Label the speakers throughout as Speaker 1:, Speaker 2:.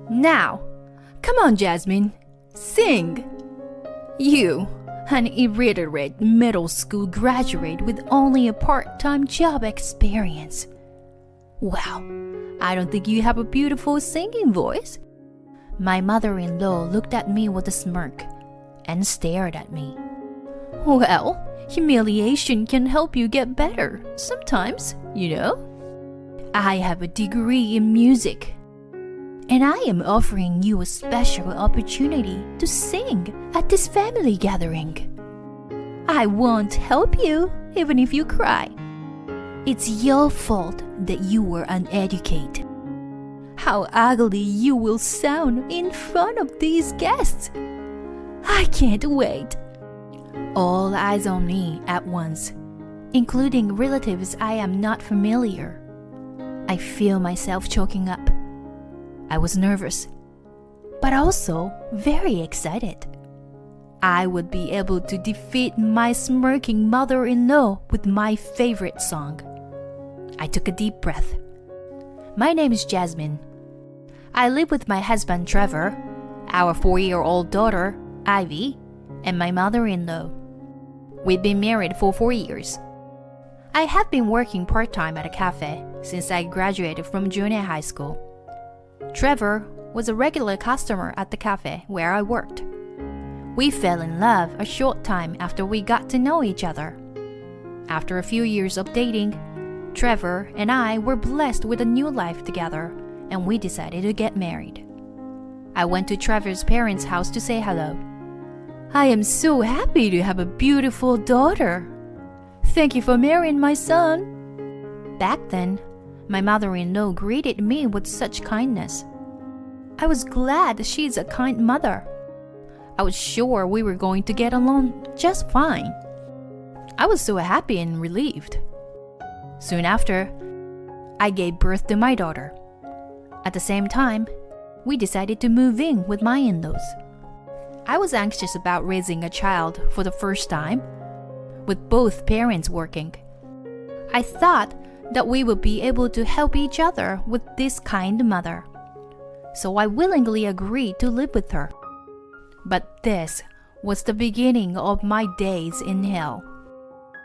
Speaker 1: Now, come on, Jasmine, sing. You, an illiterate middle school graduate with only a part-time job experience. Well, I don't think you have a beautiful singing voice. My mother-in-law looked at me with a smirk and stared at me. Well, humiliation can help you get better sometimes, you know. I have a degree in music, and I am offering you a special opportunity to sing at this family gathering. I won't help you even if you cry. It's your fault that you were uneducated. How ugly you will sound in front of these guests. I can't wait. All eyes on me at once, including relatives I am not familiar. I feel myself choking up. I was nervous, but also very excited. I would be able to defeat my smirking mother-in-law with my favorite song. I took a deep breath. My name is Jasmine. I live with my husband Trevor, our 4-year-old daughter Ivy, and my mother-in-law. We've been married for 4 years. I have been working part-time at a cafe since I graduated from junior high school. Trevor was a regular customer at the cafe where I worked. We fell in love a short time after we got to know each other. After a few years of dating, Trevor and I were blessed with a new life together, and we decided to get married. I went to Trevor's parents' house to say hello. I am so happy to have a beautiful daughter. Thank you for marrying my son. Back then, my mother-in-law greeted me with such kindness. I was glad she's a kind mother. I was sure we were going to get along just fine. I was so happy and relieved. Soon after, I gave birth to my daughter. At the same time, we decided to move in with my in-laws. I was anxious about raising a child for the first time, with both parents working. I thought that we would be able to help each other with this kind mother. So I willingly agreed to live with her. But this was the beginning of my days in hell.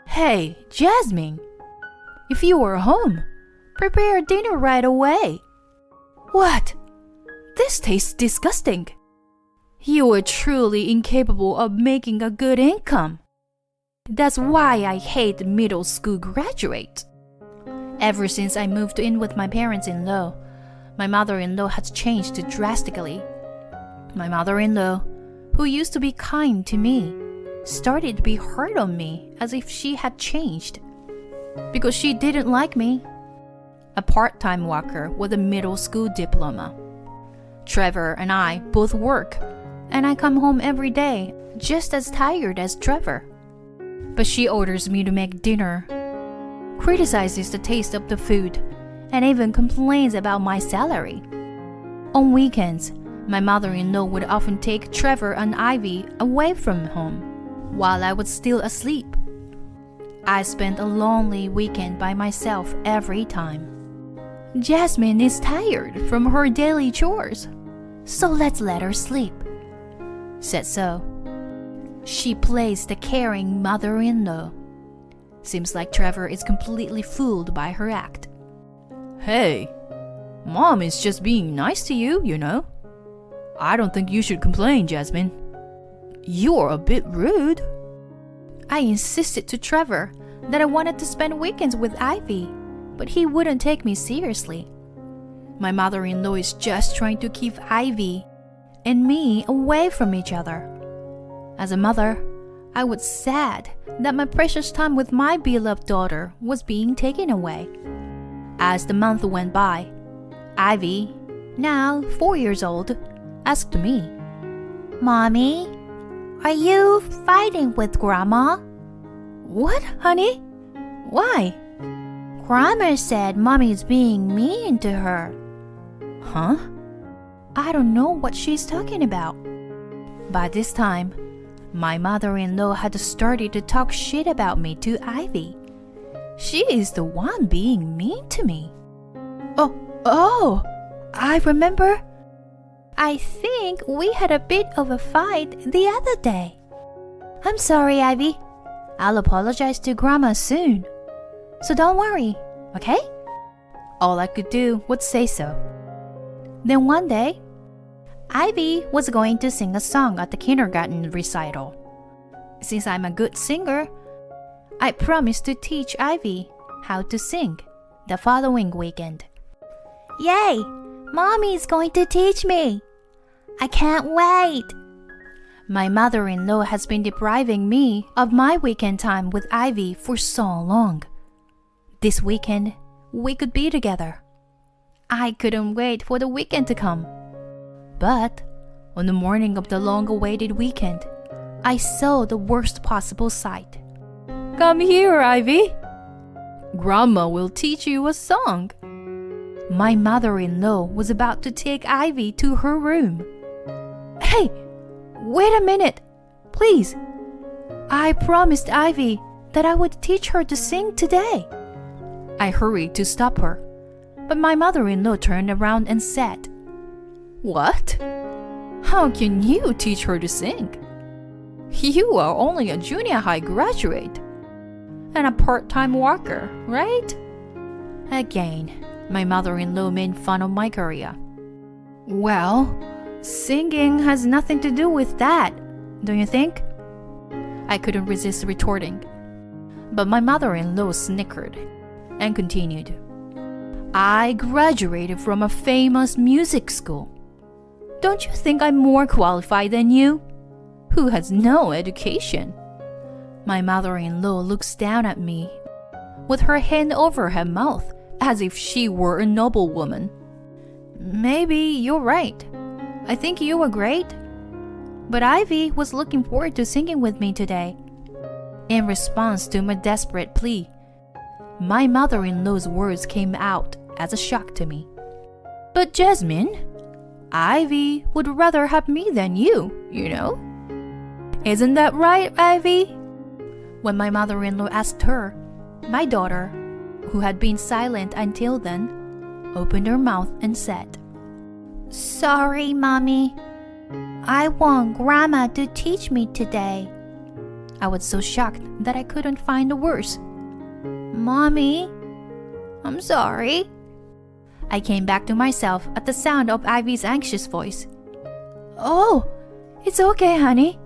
Speaker 1: Hey, Jasmine! If you are home, prepare dinner right away. What? This tastes disgusting. You are truly incapable of making a good income. That's why I hate middle school graduates. Ever since I moved in with my parents-in-law, my mother-in-law has changed drastically. My mother-in-law, who used to be kind to me, started to be hard on me as if she had changed. Because she didn't like me. A part-time worker with a middle school diploma. Trevor and I both work, and I come home every day just as tired as Trevor. But she orders me to make dinner, criticizes the taste of the food, and even complains about my salary. On weekends, my mother-in-law would often take Trevor and Ivy away from home while I was still asleep. I spent a lonely weekend by myself every time. Jasmine is tired from her daily chores, so let's let her sleep. Said so. She plays the caring mother-in-law. Seems like Trevor is completely fooled by her act. Hey, Mom is just being nice to you, you know. I don't think you should complain, Jasmine. You're a bit rude. I insisted to Trevor that I wanted to spend weekends with Ivy, but he wouldn't take me seriously. My mother-in-law is just trying to keep Ivy and me away from each other. As a mother, I was sad that my precious time with my beloved daughter was being taken away. As the month went by, Ivy, now 4 years old, asked me, Mommy, are you fighting with Grandma? What, honey? Why? Grandma said Mommy's being mean to her. Huh? I don't know what she's talking about. By this time, my mother-in-law had started to talk shit about me to Ivy. She is the one being mean to me. Oh, I remember. I think we had a bit of a fight the other day. I'm sorry, Ivy. I'll apologize to Grandma soon. So don't worry, okay? All I could do was say so. Then one day, Ivy was going to sing a song at the kindergarten recital. Since I'm a good singer, I promised to teach Ivy how to sing the following weekend. Yay! Mommy's going to teach me! I can't wait! My mother-in-law has been depriving me of my weekend time with Ivy for so long. This weekend, we could be together. I couldn't wait for the weekend to come. But on the morning of the long-awaited weekend, I saw the worst possible sight. Come here, Ivy. Grandma will teach you a song. My mother-in-law was about to take Ivy to her room. Hey, wait a minute, please. I promised Ivy that I would teach her to sing today. I hurried to stop her, but my mother-in-law turned around and said, What? How can you teach her to sing? You are only a junior high graduate and a part-time worker, right? Again, my mother-in-law made fun of my career. Well, singing has nothing to do with that, don't you think? I couldn't resist retorting, but my mother-in-law snickered and continued. I graduated from a famous music school. Don't you think I'm more qualified than you, who has no education? My mother-in-law looks down at me with her hand over her mouth as if she were a noblewoman. Maybe you're right. I think you were great. But Ivy was looking forward to singing with me today. In response to my desperate plea, my mother-in-law's words came out as a shock to me. But Jasmine, Ivy would rather have me than you know? Isn't that right, Ivy? When my mother-in-law asked her, my daughter, who had been silent until then, opened her mouth and said, Sorry, Mommy. I want Grandma to teach me today. I was so shocked that I couldn't find the words. Mommy, I'm sorry. I came back to myself at the sound of Ivy's anxious voice. Oh, it's okay, honey.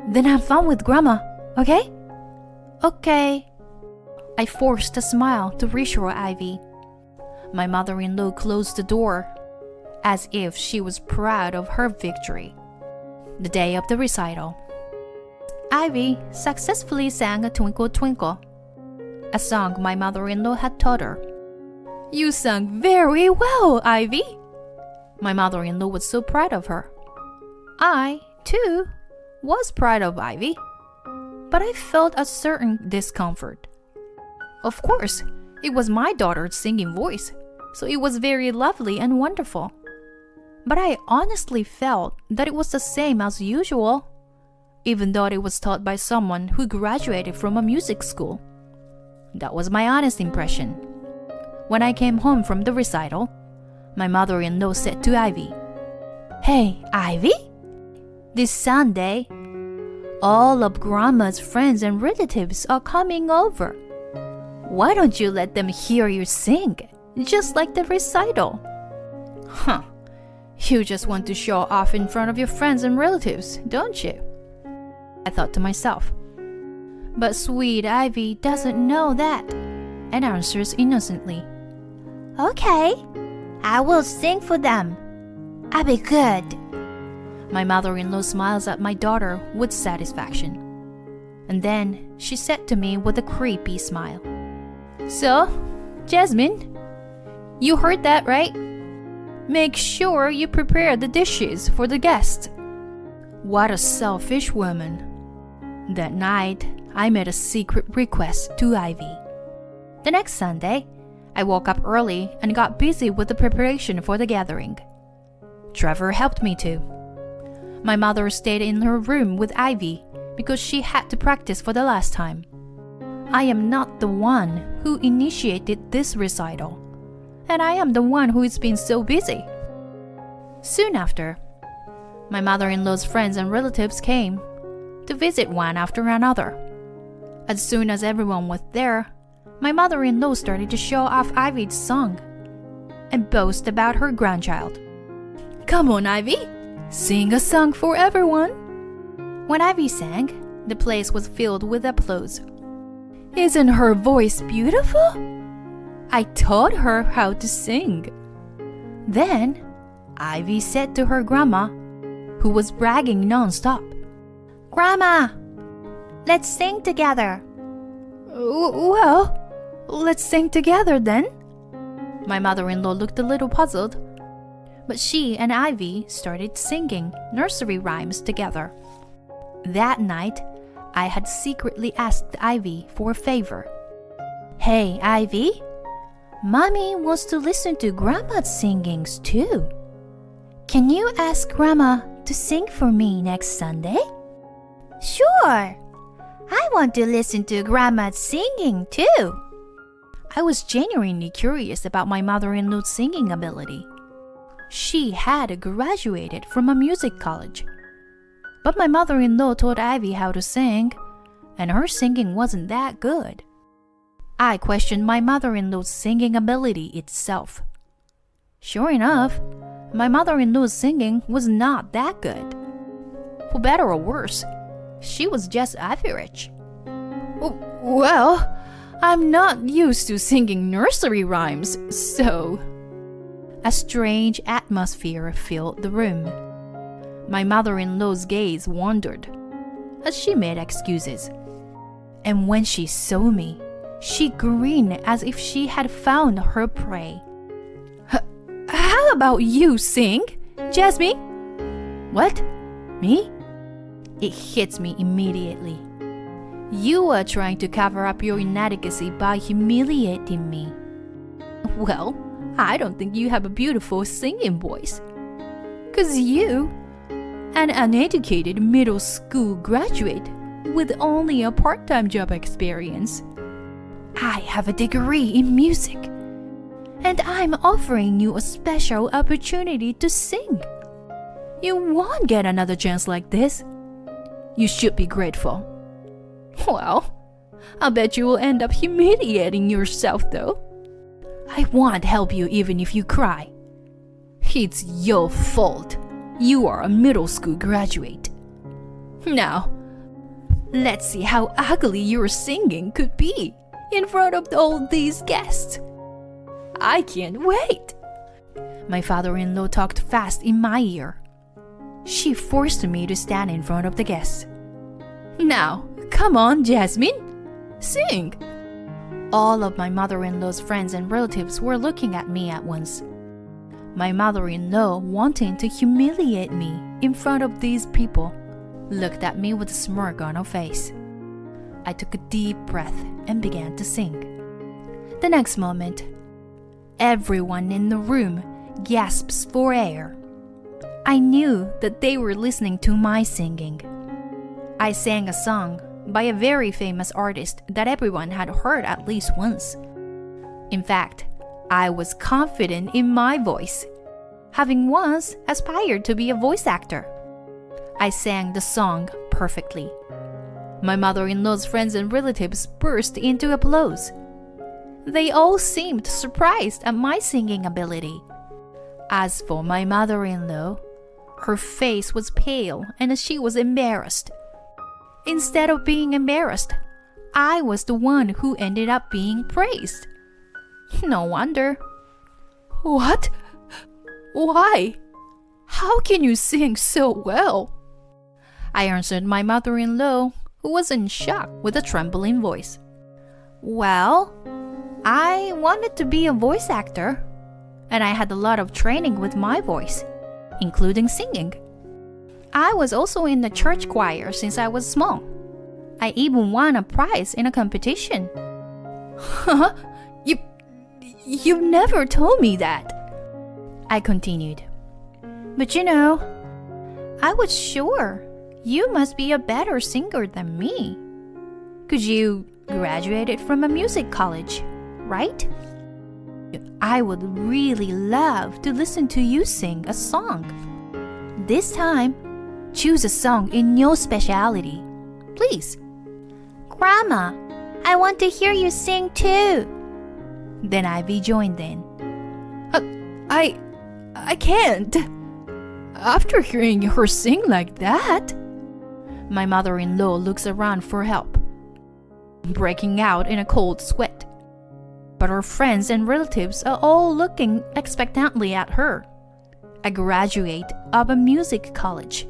Speaker 1: Then have fun with Grandma, okay? Okay. I forced a smile to reassure Ivy. My mother-in-law closed the door, as if she was proud of her victory. The day of the recital, Ivy successfully sang a Twinkle Twinkle, a song my mother-in-law had taught her. You sang very well, Ivy. My mother-in-law was so proud of her. I, too, was proud of Ivy, but I felt a certain discomfort. Of course, it was my daughter's singing voice, so it was very lovely and wonderful. But I honestly felt that it was the same as usual, even though it was taught by someone who graduated from a music school. That was my honest impression. When I came home from the recital, my mother-in-law said to Ivy, Hey, Ivy, this Sunday, all of Grandma's friends and relatives are coming over. Why don't you let them hear you sing, just like the recital? Huh, you just want to show off in front of your friends and relatives, don't you? I thought to myself. But sweet Ivy doesn't know that, and answers innocently. Okay, I will sing for them. I'll be good. My mother-in-law smiles at my daughter with satisfaction. And then she said to me with a creepy smile, So, Jasmine, you heard that, right? Make sure you prepare the dishes for the guests. What a selfish woman. That night, I made a secret request to Ivy. The next Sunday, I woke up early and got busy with the preparation for the gathering. Trevor helped me too. My mother stayed in her room with Ivy because she had to practice for the last time. I am not the one who initiated this recital, and I am the one who has been so busy. Soon after, my mother-in-law's friends and relatives came to visit one after another. As soon as everyone was there, my mother-in-law started to show off Ivy's song and boast about her grandchild. "Come on, Ivy, sing a song for everyone." When Ivy sang, the place was filled with applause. "Isn't her voice beautiful? I taught her how to sing." Then, Ivy said to her grandma, who was bragging non-stop, "Grandma, let's sing together." "Well, let's sing together then." My mother-in-law looked a little puzzled, but she and Ivy started singing nursery rhymes together. That night, I had secretly asked Ivy for a favor. "Hey, Ivy, Mommy wants to listen to Grandma's singings too. Can you ask Grandma to sing for me next Sunday?" "Sure. I want to listen to Grandma's singing too." I was genuinely curious about my mother-in-law's singing ability. She had graduated from a music college. But my mother-in-law taught Ivy how to sing, and her singing wasn't that good. I questioned my mother-in-law's singing ability itself. Sure enough, my mother-in-law's singing was not that good. For better or worse, she was just average. Well, I'm not used to singing nursery rhymes, so... A strange atmosphere filled the room. My mother-in-law's gaze wandered as she made excuses. And when she saw me, she grinned as if she had found her prey. How about you sing, Jasmine?" "What? Me?" It hits me immediately. You are trying to cover up your inadequacy by humiliating me. Well, I don't think you have a beautiful singing voice. 'Cause you, an uneducated middle school graduate with only a part-time job experience, I have a degree in music, and I'm offering you a special opportunity to sing. You won't get another chance like this. You should be grateful." "Well, I bet you will end up humiliating yourself though. I won't help you even if you cry. It's your fault. You are a middle school graduate. Now, let's see how ugly your singing could be in front of all these guests. I can't wait." My father-in-law talked fast in my ear. She forced me to stand in front of the guests. "Now, come on, Jasmine, sing." All of my mother-in-law's friends and relatives were looking at me at once. My mother-in-law, wanting to humiliate me in front of these people, looked at me with a smirk on her face. I took a deep breath and began to sing. The next moment, everyone in the room gasps for air. I knew that they were listening to my singing. I sang a song by a very famous artist that everyone had heard at least once. In fact, I was confident in my voice, having once aspired to be a voice actor. I sang the song perfectly. My mother-in-law's friends and relatives burst into applause. They all seemed surprised at my singing ability. As for my mother-in-law, her face was pale and she was embarrassed. Instead of being embarrassed, I was the one who ended up being praised. No wonder. "What? Why? How can you sing so well?" I answered my mother-in-law, who was in shock with a trembling voice. "Well, I wanted to be a voice actor, and I had a lot of training with my voice, including singing. I was also in the church choir since I was small. I even won a prize in a competition." "Huh? You never told me that," I continued. "But you know, I was sure you must be a better singer than me. 'Cause you graduated from a music college, right?" I would really love to listen to you sing a song. This time, choose a song in your specialty, please.
Speaker 2: Grandma, I want to hear you sing too.
Speaker 1: Then Ivy joined in. I can't. After hearing her sing like that. My mother-in-law looks around for help, breaking out in a cold sweat. But her friends and relatives are all looking expectantly at her, a graduate of a music college.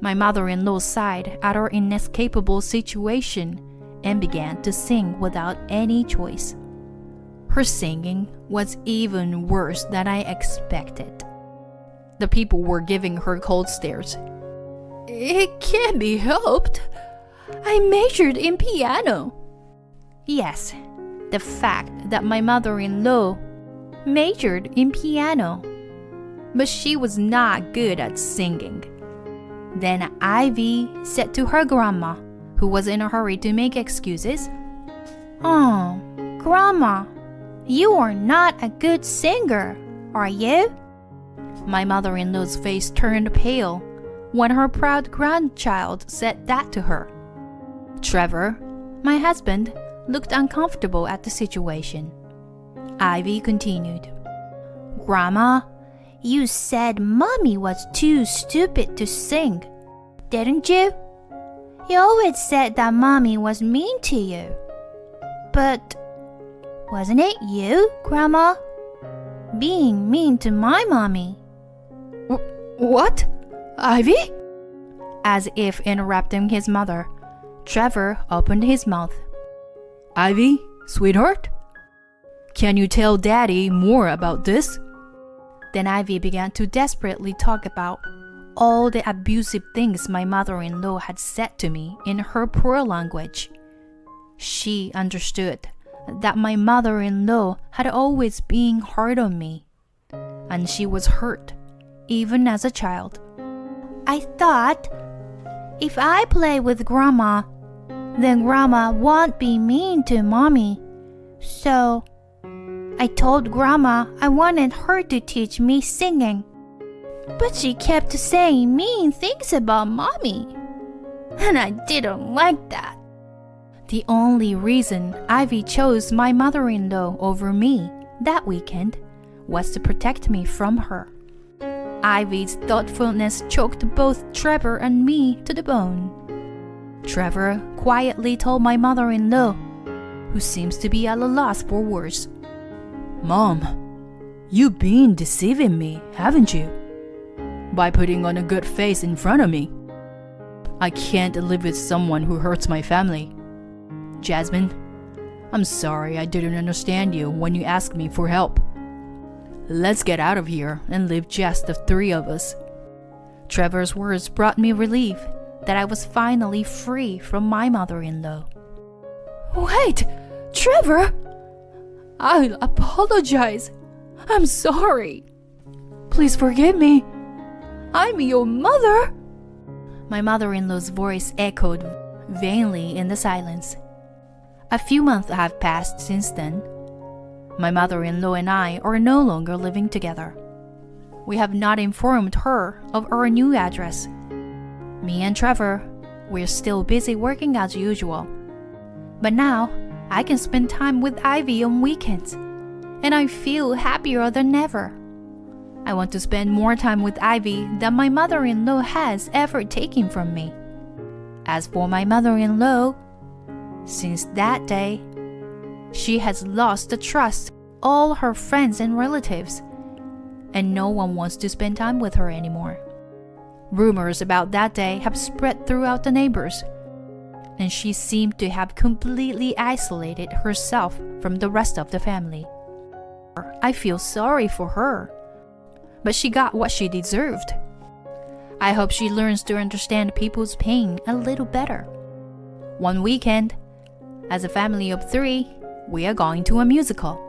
Speaker 1: My mother-in-law sighed at her inescapable situation and began to sing without any choice. Her singing was even worse than I expected. The people were giving her cold stares. It can't be helped. I majored in piano. Yes, the fact that my mother-in-law majored in piano, but she was not good at singing. Then Ivy said to her grandma, who was in a hurry to make excuses,
Speaker 2: "Oh, Grandma, you are not a good singer, are you?"
Speaker 1: My mother-in-law's face turned pale when her proud grandchild said that to her. Trevor, my husband, looked uncomfortable at the situation. Ivy continued,
Speaker 2: "Grandma, you said Mommy was too stupid to sing, didn't you? You always said that Mommy was mean to you. But wasn't it you, Grandma, being mean to my mommy?"
Speaker 1: What? Ivy? As if interrupting his mother, Trevor opened his mouth. Ivy, sweetheart? Can you tell Daddy more about this? Then Ivy began to desperately talk about all the abusive things my mother-in-law had said to me in her poor language. She understood that my mother-in-law had always been hard on me, and she was hurt, even as a child.
Speaker 2: "I thought if I play with Grandma, then Grandma won't be mean to Mommy. So I told Grandma I wanted her to teach me singing. But she kept saying mean things about Mommy, and I didn't like that."
Speaker 1: The only reason Ivy chose my mother-in-law over me that weekend was to protect me from her. Ivy's thoughtfulness choked both Trevor and me to the bone. Trevor quietly told my mother-in-law, who seems to be at a loss for words, "Mom, you've been deceiving me, haven't you? By putting on a good face in front of me. I can't live with someone who hurts my family. Jasmine, I'm sorry I didn't understand you when you asked me for help. Let's get out of here and live just the three of us." Trevor's words brought me relief that I was finally free from my mother-in-law. Wait, Trevor! I apologize. I'm sorry. Please forgive me. I'm your mother. My mother-in-law's voice echoed vainly in the silence. A few months have passed since then. My mother-in-law and I are no longer living together. We have not informed her of our new address. Me and Trevor, we're still busy working as usual. But now, I can spend time with Ivy on weekends, and I feel happier than ever. I want to spend more time with Ivy than my mother-in-law has ever taken from me. As for my mother-in-law, since that day, she has lost the trust of all her friends and relatives, and no one wants to spend time with her anymore. Rumors about that day have spread throughout the neighbors, and she seemed to have completely isolated herself from the rest of the family. I feel sorry for her, but she got what she deserved. I hope she learns to understand people's pain a little better. One weekend, as a family of 3, we are going to a musical.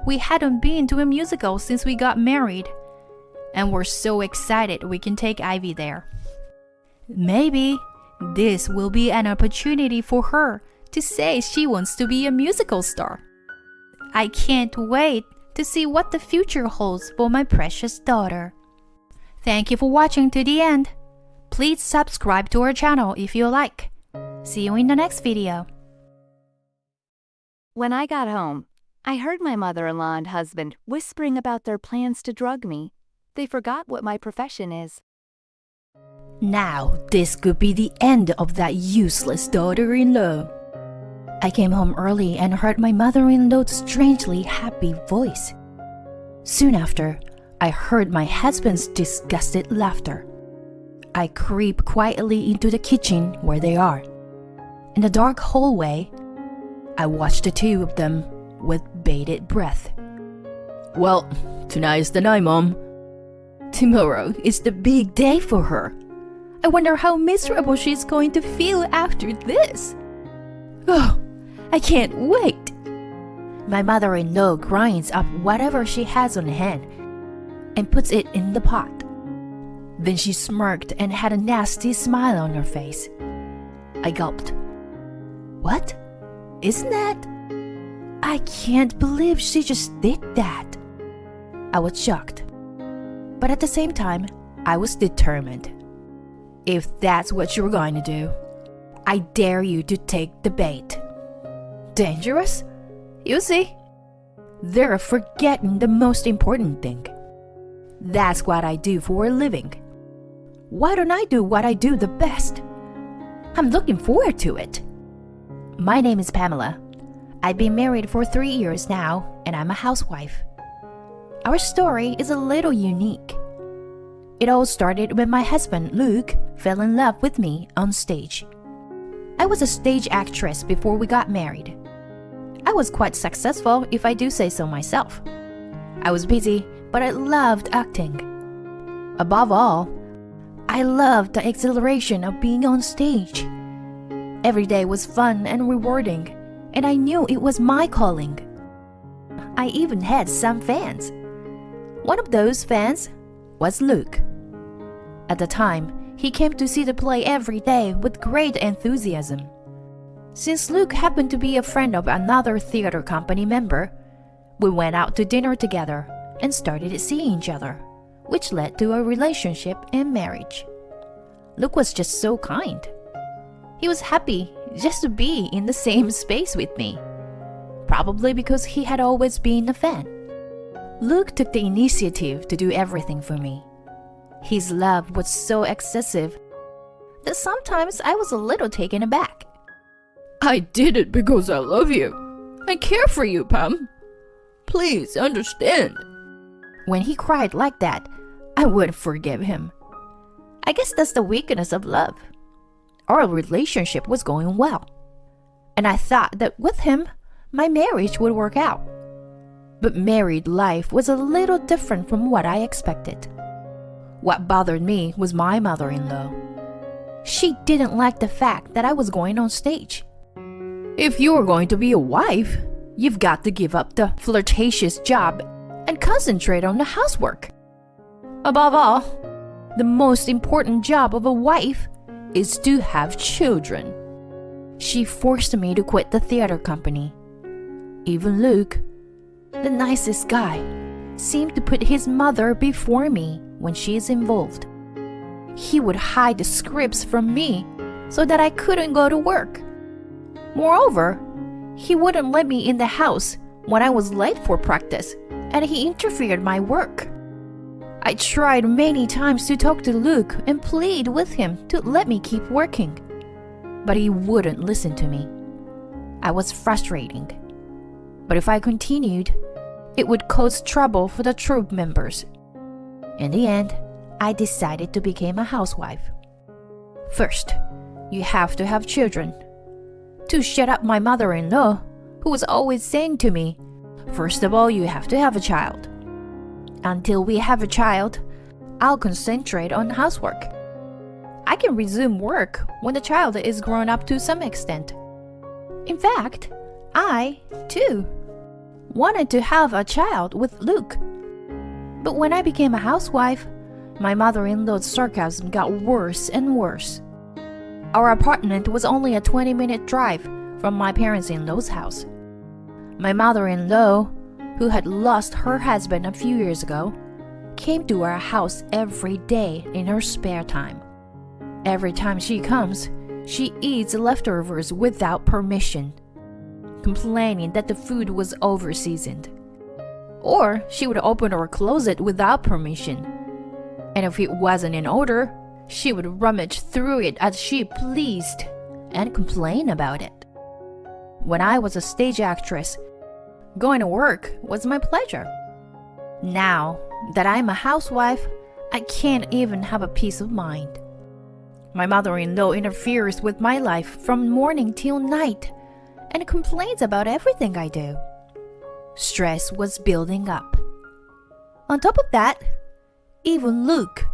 Speaker 1: We hadn't been to a musical since we got married, and we're so excited we can take Ivy there. Maybe this will be an opportunity for her to say she wants to be a musical star.
Speaker 2: I can't wait to see what the future holds for my precious daughter. Thank you for watching to the end. Please subscribe to our channel if you like. See you in the next video.
Speaker 3: When I got home, I heard my mother-in-law and husband whispering about their plans to drug me. They forgot what my profession is.
Speaker 1: Now, this could be the end of that useless daughter-in-law. I came home early and heard my mother-in-law's strangely happy voice. Soon after, I heard my husband's disgusted laughter. I creep quietly into the kitchen where they are. In the dark hallway, I watched the two of them with bated breath. Well, tonight's the night, Mom. Tomorrow is the big day for her. I wonder how miserable she's going to feel after this. Oh, I can't wait. My mother-in-law grinds up whatever she has on hand and puts it in the pot. Then she smirked and had a nasty smile on her face. I gulped. What? Isn't that? I can't believe she just did that. I was shocked. But at the same time, I was determined. If that's what you're going to do, I dare you to take the bait. Dangerous? You see? They're forgetting the most important thing. That's what I do for a living. Why don't I do what I do the best? I'm looking forward to it. My name is Pamela. I've been married for 3 years now, and I'm a housewife. Our story is a little unique. It all started when my husband, Luke, fell in love with me on stage. I was a stage actress before we got married. I was quite successful, if I do say so myself. I was busy, but I loved acting. Above all, I loved the exhilaration of being on stage. Every day was fun and rewarding, and I knew it was my calling. I even had some fans. One of those fans was Luke. At the time, he came to see the play every day with great enthusiasm. Since Luke happened to be a friend of another theater company member, we went out to dinner together and started seeing each other, which led to a relationship and marriage. Luke was just so kind. He was happy just to be in the same space with me, probably because he had always been a fan. Luke took the initiative to do everything for me. His love was so excessive that sometimes I was a little taken aback. I did it because I love you. I care for you, Pam. Please understand. When he cried like that, I would forgive him. I guess that's the weakness of love. Our relationship was going well, and I thought that with him, my marriage would work out. But married life was a little different from what I expected. What bothered me was my mother-in-law. She didn't like the fact that I was going on stage. If you're going to be a wife, you've got to give up the flirtatious job and concentrate on the housework. Above all, the most important job of a wife is to have children. She forced me to quit the theater company. Even Luke, the nicest guy, seemed to put his mother before me when she is involved. He would hide the scripts from me so that I couldn't go to work. Moreover, he wouldn't let me in the house when I was late for practice, and he interfered my work. I tried many times to talk to Luke and plead with him to let me keep working, but he wouldn't listen to me. I was frustrating. But if I continued, it would cause trouble for the troupe members. In the end, I decided to become a housewife. First, you have to have children. To shut up my mother-in-law, who was always saying to me, first of all, you have to have a child. Until we have a child, I'll concentrate on housework. I can resume work when the child is grown up to some extent. In fact, I, too, wanted to have a child with Luke. But when I became a housewife, my mother-in-law's sarcasm got worse and worse. Our apartment was only a 20-minute drive from my parents-in-law's house. My mother-in-law, who had lost her husband a few years ago, came to our house every day in her spare time. Every time she comes, she eats leftovers without permission, complaining that the food was over-seasoned. Or she would open or close it without permission. And if it wasn't in order, she would rummage through it as she pleased and complain about it. When I was a stage actress, going to work was my pleasure. Now that I'm a housewife, I can't even have a peace of mind. My mother-in-law interferes with my life from morning till night and complains about everything I do. Stress was building up. On top of that, even Luke,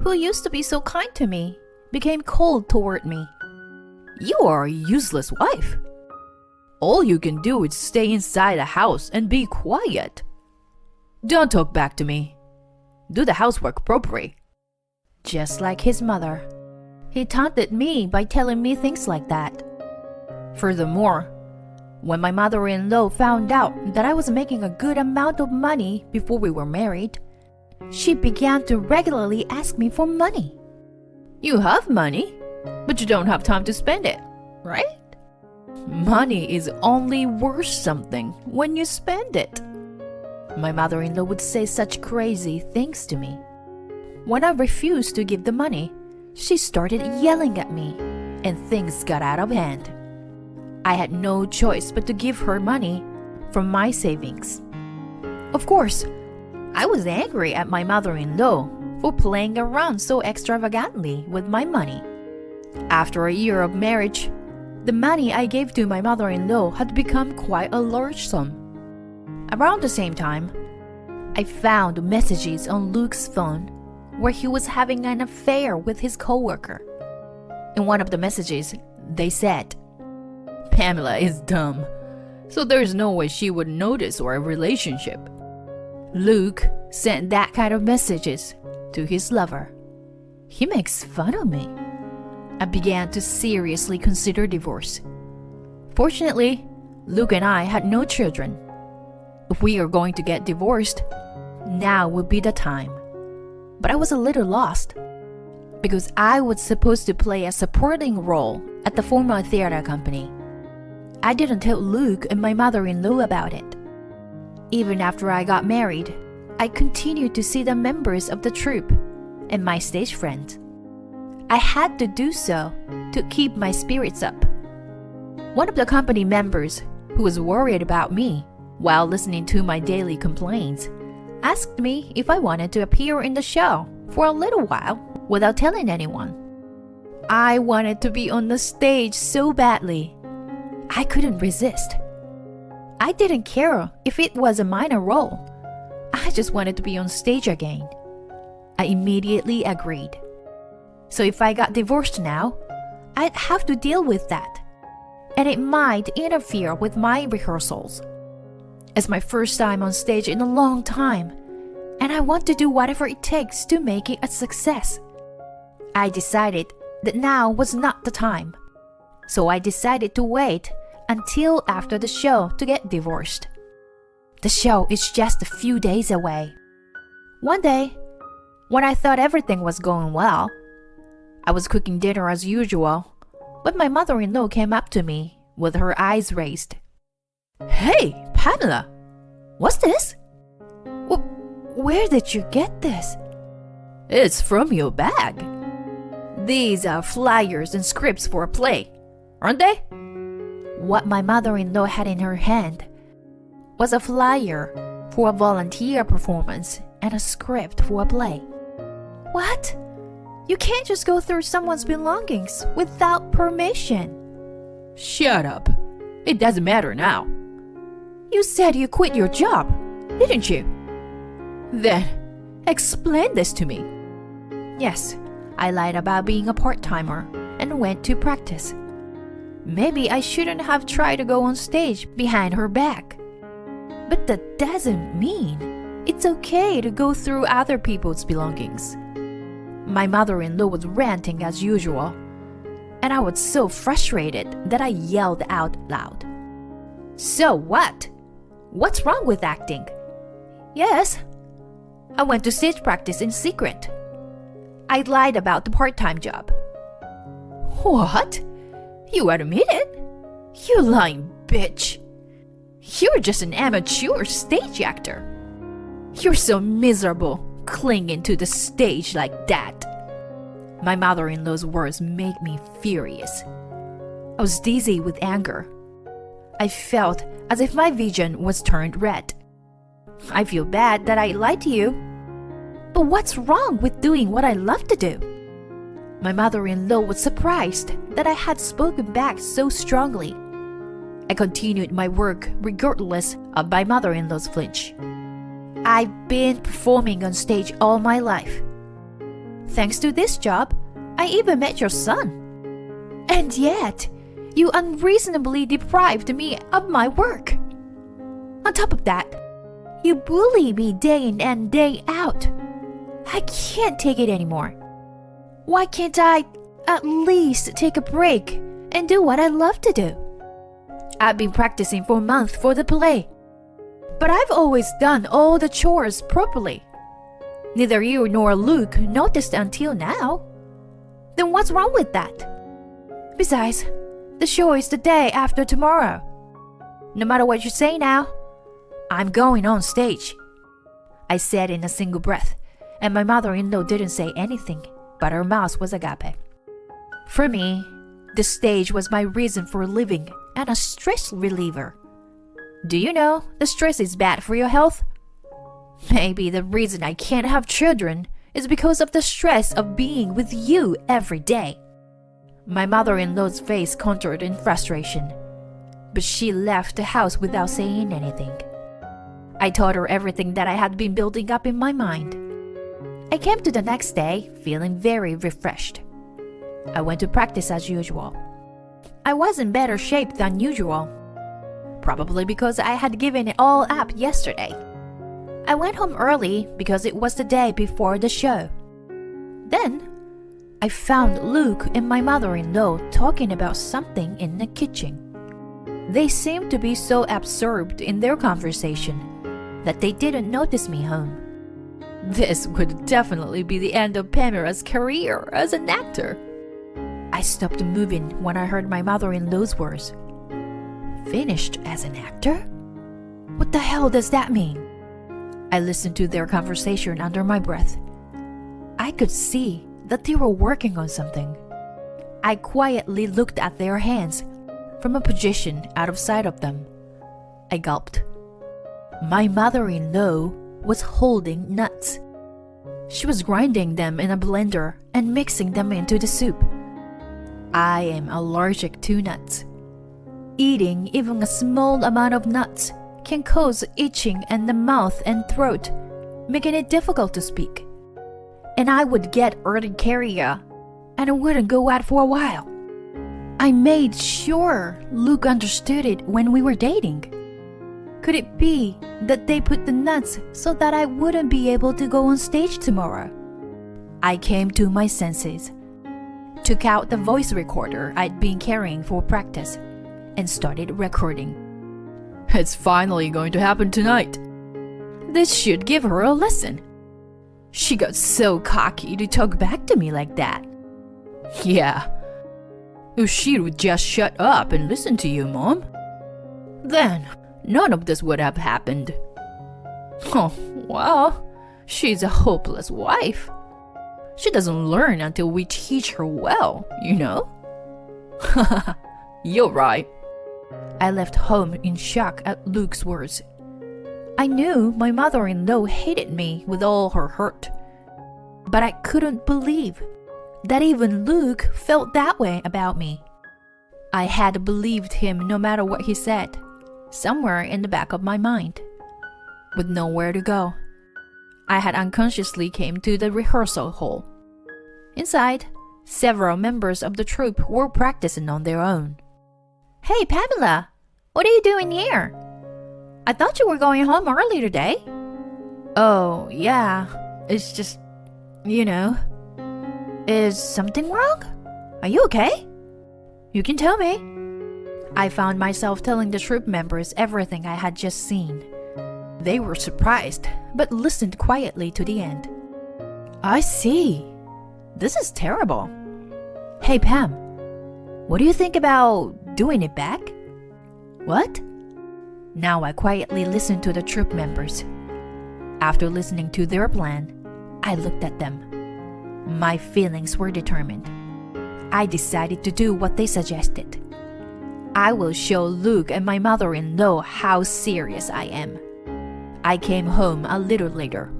Speaker 1: who used to be so kind to me, became cold toward me. You are a useless wife. All you can do is stay inside the house and be quiet. Don't talk back to me. Do the housework properly. Just like his mother, he taunted me by telling me things like that. Furthermore, when my mother-in-law found out that I was making a good amount of money before we were married, she began to regularly ask me for money. You have money, but you don't have time to spend it, right? Money is only worth something when you spend it. My mother-in-law would say such crazy things to me. When I refused to give the money, she started yelling at me, and things got out of hand. I had no choice but to give her money from my savings. Of course, I was angry at my mother-in-law for playing around so extravagantly with my money. After a year of marriage, the money I gave to my mother-in-law had become quite a large sum. Around the same time, I found messages on Luke's phone where he was having an affair with his coworker. In one of the messages, they said, Pamela is dumb, so there's no way she would notice our relationship. Luke sent that kind of messages to his lover. He makes fun of me. I began to seriously consider divorce. Fortunately, Luke and I had no children. If we are going to get divorced, now would be the time. But I was a little lost, because I was supposed to play a supporting role at the former theater company. I didn't tell Luke and my mother-in-law about it. Even after I got married, I continued to see the members of the troupe and my stage friends. I had to do so to keep my spirits up. One of the company members, who was worried about me while listening to my daily complaints, asked me if I wanted to appear in the show for a little while without telling anyone. I wanted to be on the stage so badly. I couldn't resist. I didn't care if it was a minor role. I just wanted to be on stage again. I immediately agreed. So if I got divorced now, I'd have to deal with that. And it might interfere with my rehearsals. It's my first time on stage in a long time, and I want to do whatever it takes to make it a success. I decided that now was not the time. So I decided to wait until after the show to get divorced. The show is just a few days away. One day, when I thought everything was going well, I was cooking dinner as usual, but my mother-in-law came up to me with her eyes raised. Hey, Pamela, what's this? Where did you get this? It's from your bag. These are flyers and scripts for a play, aren't they? What my mother-in-law had in her hand was a flyer for a volunteer performance and a script for a play. What? You can't just go through someone's belongings without permission. Shut up. It doesn't matter now. You said you quit your job, didn't you? Then, explain this to me. Yes, I lied about being a part-timer and went to practice. Maybe I shouldn't have tried to go on stage behind her back. But that doesn't mean it's okay to go through other people's belongings. My mother-in-law was ranting as usual, and I was so frustrated that I yelled out loud. So what? What's wrong with acting? Yes, I went to stage practice in secret. I lied about the part-time job. What? You admit it? You lying bitch. You're just an amateur stage actor. You're so miserable, clinging to the stage like that. My mother-in-law's words made me furious. I was dizzy with anger. I felt as if my vision was turned red. I feel bad that I lied to you. But what's wrong with doing what I love to do? My mother-in-law was surprised that I had spoken back so strongly. I continued my work regardless of my mother-in-law's flinch. I've been performing on stage all my life. Thanks to this job, I even met your son. And yet, you unreasonably deprived me of my work. On top of that, you bully me day in and day out. I can't take it anymore. Why can't I at least take a break and do what I love to do? I've been practicing for a month for the play, but I've always done all the chores properly. Neither you nor Luke noticed until now. Then what's wrong with that? Besides, the show is the day after tomorrow. No matter what you say now, I'm going on stage. I said in a single breath, and my mother-in-law didn't say anything, but her mouth was agape. For me, the stage was my reason for living and a stress reliever. Do you know the stress is bad for your health? Maybe the reason I can't have children is because of the stress of being with you every day. My mother-in-law's face contoured in frustration, but she left the house without saying anything. I told her everything that I had been building up in my mind. I came to the next day feeling very refreshed. I went to practice as usual. I was in better shape than usual, probably because I had given it all up yesterday. I went home early because it was the day before the show. Then, I found Luke and my mother-in-law talking about something in the kitchen. They seemed to be so absorbed in their conversation that they didn't notice me home. This would definitely be the end of Pamela's career as an actor. I stopped moving when I heard my mother-in-law's words. Finished as an actor? What the hell does that mean? I listened to their conversation under my breath. I could see that they were working on something. I quietly looked at their hands from a position out of sight of them. I gulped. My mother-in-law was holding nuts. She was grinding them in a blender and mixing them into the soup. I am allergic to nuts. Eating even a small amount of nuts can cause itching in the mouth and throat, making it difficult to speak. And I would get urticaria, and it wouldn't go out for a while. I made sure Luke understood it when we were dating. Could it be that they put the nuts so that I wouldn't be able to go on stage tomorrow? I came to my senses, took out the voice recorder I'd been carrying for practice, and started recording. It's finally going to happen tonight. This should give her a lesson. She got so cocky to talk back to me like that. Yeah. If she would just shut up and listen to you, Mom, then none of this would have happened. Oh, well, she's a hopeless wife. She doesn't learn until we teach her well, you know? You're right. I left home in shock at Luke's words. I knew my mother-in-law hated me with all her heart, but I couldn't believe that even Luke felt that way about me. I had believed him no matter what he said, somewhere in the back of my mind. With nowhere to go, I had unconsciously came to the rehearsal hall. Inside, several members of the troupe were practicing on their own. Hey, Pamela, what are you doing here? I thought you were going home early today. Oh, yeah, it's just, Is something wrong? Are you okay? You can tell me. I found myself telling the troop members everything I had just seen. They were surprised, but listened quietly to the end. I see. This is terrible. Hey, Pam, what do you think about doing it back? What? Now I quietly listened to the troop members. After listening to their plan, I looked at them. My feelings were determined. I decided to do what they suggested. I will show Luke and my mother-in-law how serious I am. I came home a little later.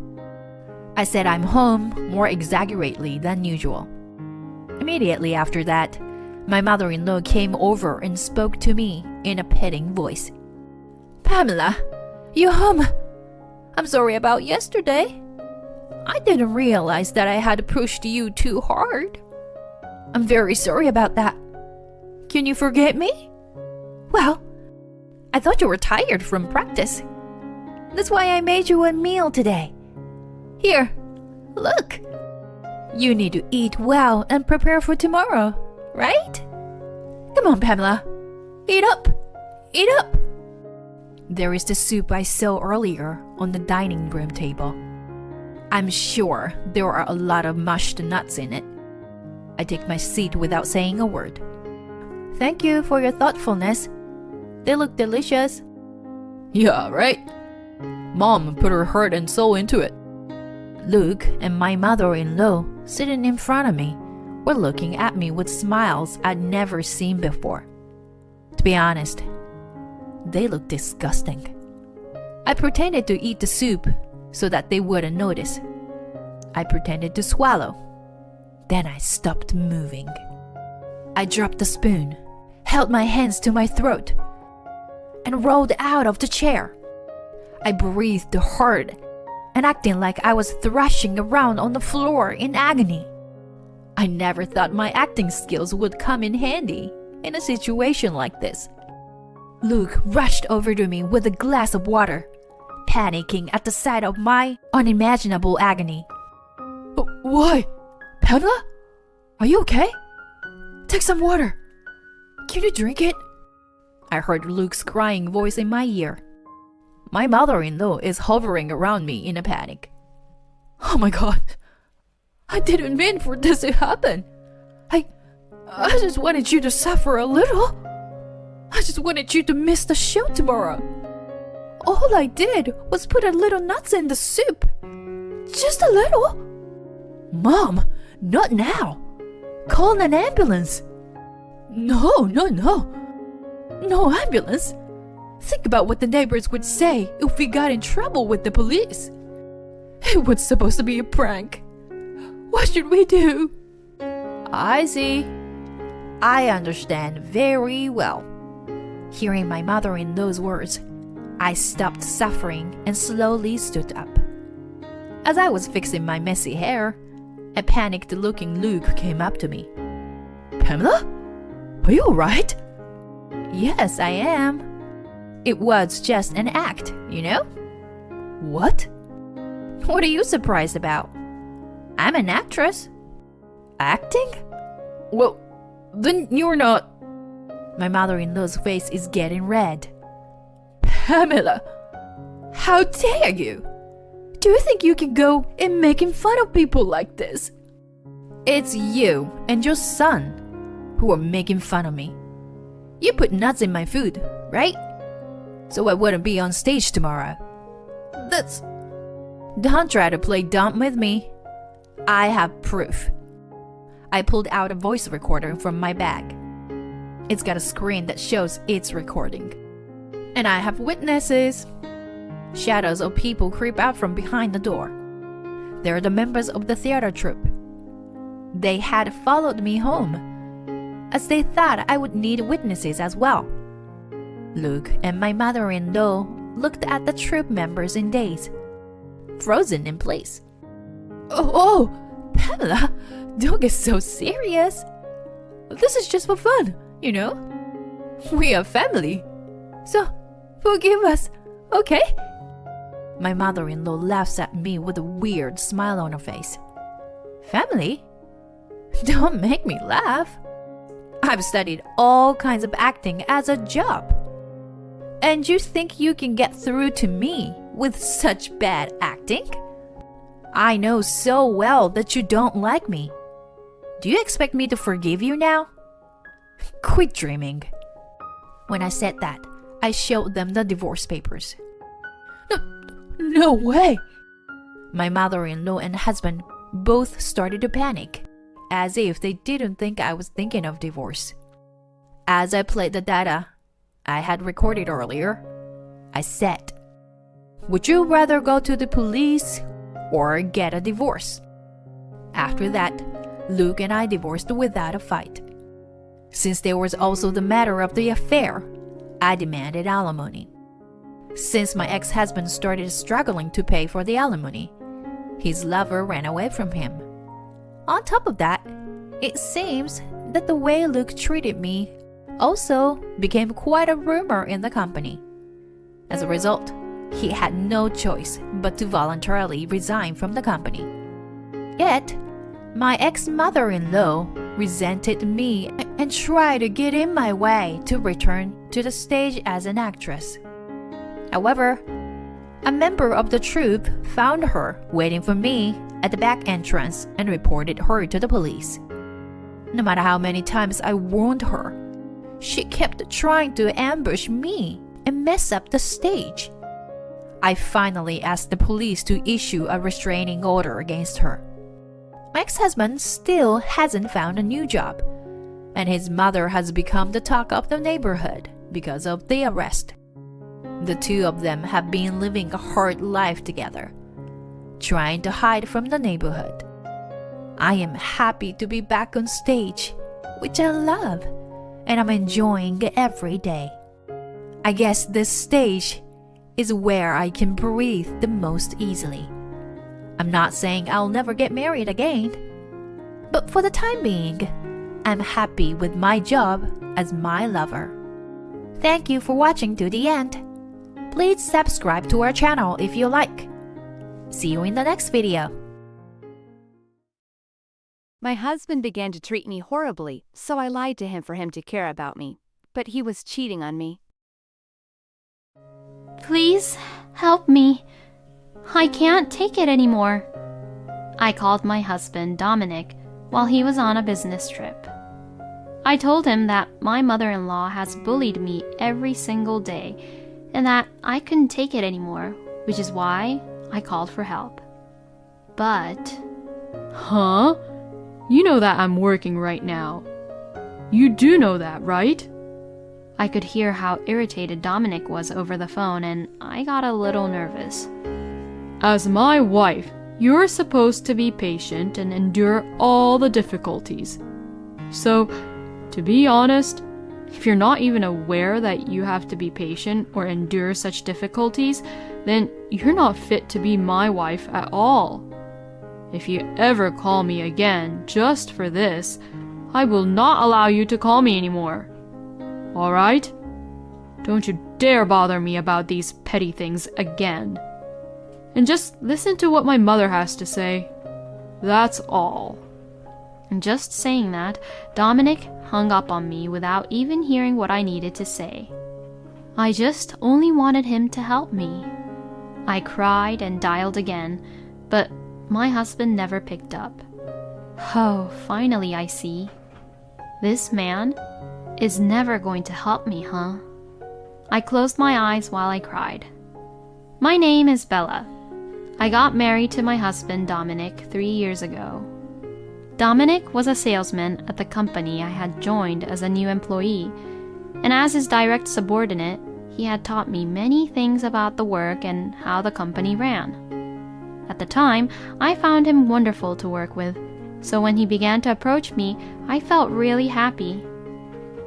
Speaker 1: I said I'm home more exaggerately than usual. Immediately after that, my mother-in-law came over and spoke to me in a petting voice. Pamela, you home? I'm sorry about yesterday. I didn't realize that I had pushed you too hard. I'm very sorry about that. Can you forgive me? Well, I thought you were tired from practice. That's why I made you a meal today. Here, look. You need to eat well and prepare for tomorrow, right? Come on, Pamela. Eat up. Eat up. There is the soup I saw earlier on the dining room table. I'm sure there are a lot of mashed nuts in it. I take my seat without saying a word. Thank you for your thoughtfulness. They look delicious. Yeah, right? Mom put her heart and soul into it. Luke and my mother-in-law, sitting in front of me, were looking at me with smiles I'd never seen before. To be honest, they looked disgusting. I pretended to eat the soup so that they wouldn't notice. I pretended to swallow. Then I stopped moving. I dropped the spoon, held my hands to my throat, and rolled out of the chair. I breathed hard and acting like I was thrashing around on the floor in agony. I never thought my acting skills would come in handy in a situation like this. Luke rushed over to me with a glass of water, panicking at the sight of my unimaginable agony. Why? Pamela? Are you okay? Take some water. Can you drink it? I heard Luke's crying voice in my ear. My mother-in-law is hovering around me in a panic. Oh my god. I didn't mean for this to happen. I just wanted you to suffer a little. I just wanted you to miss the show tomorrow. All I did was put a little nuts in the soup. Just a little. Mom, not now. Call an ambulance. No. No ambulance. Think about what the neighbors would say if we got in trouble with the police. It was supposed to be a prank. What should we do? I see. I understand very well. Hearing my mother-in-law's words, I stopped suffering and slowly stood up. As I was fixing my messy hair, a panicked-looking Luke came up to me. Pamela? Are you alright? Yes, I am. It was just an act, you know? What? What are you surprised about? I'm an actress. Acting? Well, then you're not. My mother-in-law's face is getting red. Pamela, how dare you? Do you think you can go and making fun of people like this? It's you and your son who are making fun of me. You put nuts in my food, right? So I wouldn't be on stage tomorrow. That's... Don't try to play dumb with me. I have proof. I pulled out a voice recorder from my bag. It's got a screen that shows it's recording. And I have witnesses. Shadows of people creep out from behind the door. They're the members of the theater troupe. They had followed me home, as they thought I would need witnesses as well. Luke and my mother-in-law looked at the troupe members in daze, frozen in place. Oh, Pamela, don't get so serious. This is just for fun, you know? We are family. So, forgive us, okay? My mother-in-law laughs at me with a weird smile on her face. Family? Don't make me laugh. I've studied all kinds of acting as a job. And you think you can get through to me with such bad acting? I know so well that you don't like me. Do you expect me to forgive you now? Quit dreaming. When I said that, I showed them the divorce papers. No way! My mother-in-law and husband both started to panic, as if they didn't think I was thinking of divorce. As I played the data I had recorded earlier, I said, "Would you rather go to the police or get a divorce?" After that, Luke and I divorced without a fight. Since there was also the matter of the affair, I demanded alimony. Since my ex-husband started struggling to pay for the alimony, his lover ran away from him. On top of that, it seems that the way Luke treated me also became quite a rumor in the company. As a result, he had no choice but to voluntarily resign from the company. Yet, my ex-mother-in-law resented me and tried to get in my way to return to the stage as an actress. However, a member of the troupe found her waiting for me at the back entrance and reported her to the police. No matter how many times I warned her, she kept trying to ambush me and mess up the stage. I finally asked the police to issue a restraining order against her. My ex-husband still hasn't found a new job, and his mother has become the talk of the neighborhood because of the arrest. The two of them have been living a hard life together, trying to hide from the neighborhood. I am happy to be back on stage, which I love, and I'm enjoying every day. I guess this stage is where I can breathe the most easily. I'm not saying I'll never get married again, but for the time being, I'm happy with my job as my lover. Thank you for watching to the end. Please subscribe to our channel if you like. See you in the next video.
Speaker 3: My husband began to treat me horribly, so I lied to him for him to care about me. But he was cheating on me.
Speaker 2: Please help me. I can't take it anymore. I called my husband, Dominic, while he was on a business trip. I told him that my mother-in-law has bullied me every single day and that I couldn't take it anymore, which is why I called for help. But...
Speaker 4: Huh? You know that I'm working right now. You do know that, right?
Speaker 2: I could hear how irritated Dominic was over the phone, and I got a little nervous.
Speaker 4: As my wife, you're supposed to be patient and endure all the difficulties. So, to be honest, if you're not even aware that you have to be patient or endure such difficulties, then you're not fit to be my wife at all. If you ever call me again just for this, I will not allow you to call me anymore. Alright? Don't you dare bother me about these petty things again. And just listen to what my mother has to say. That's all.
Speaker 2: And just saying that, Dominic hung up on me without even hearing what I needed to say. I just only wanted him to help me. I cried and dialed again, but my husband never picked up. Oh, finally I see. This man is never going to help me, huh? I closed my eyes while I cried. My name is Bella. I got married to my husband Dominic 3 years ago. Dominic was a salesman at the company I had joined as a new employee, and as his direct subordinate, he had taught me many things about the work and how the company ran. At the time, I found him wonderful to work with, so when he began to approach me, I felt really happy.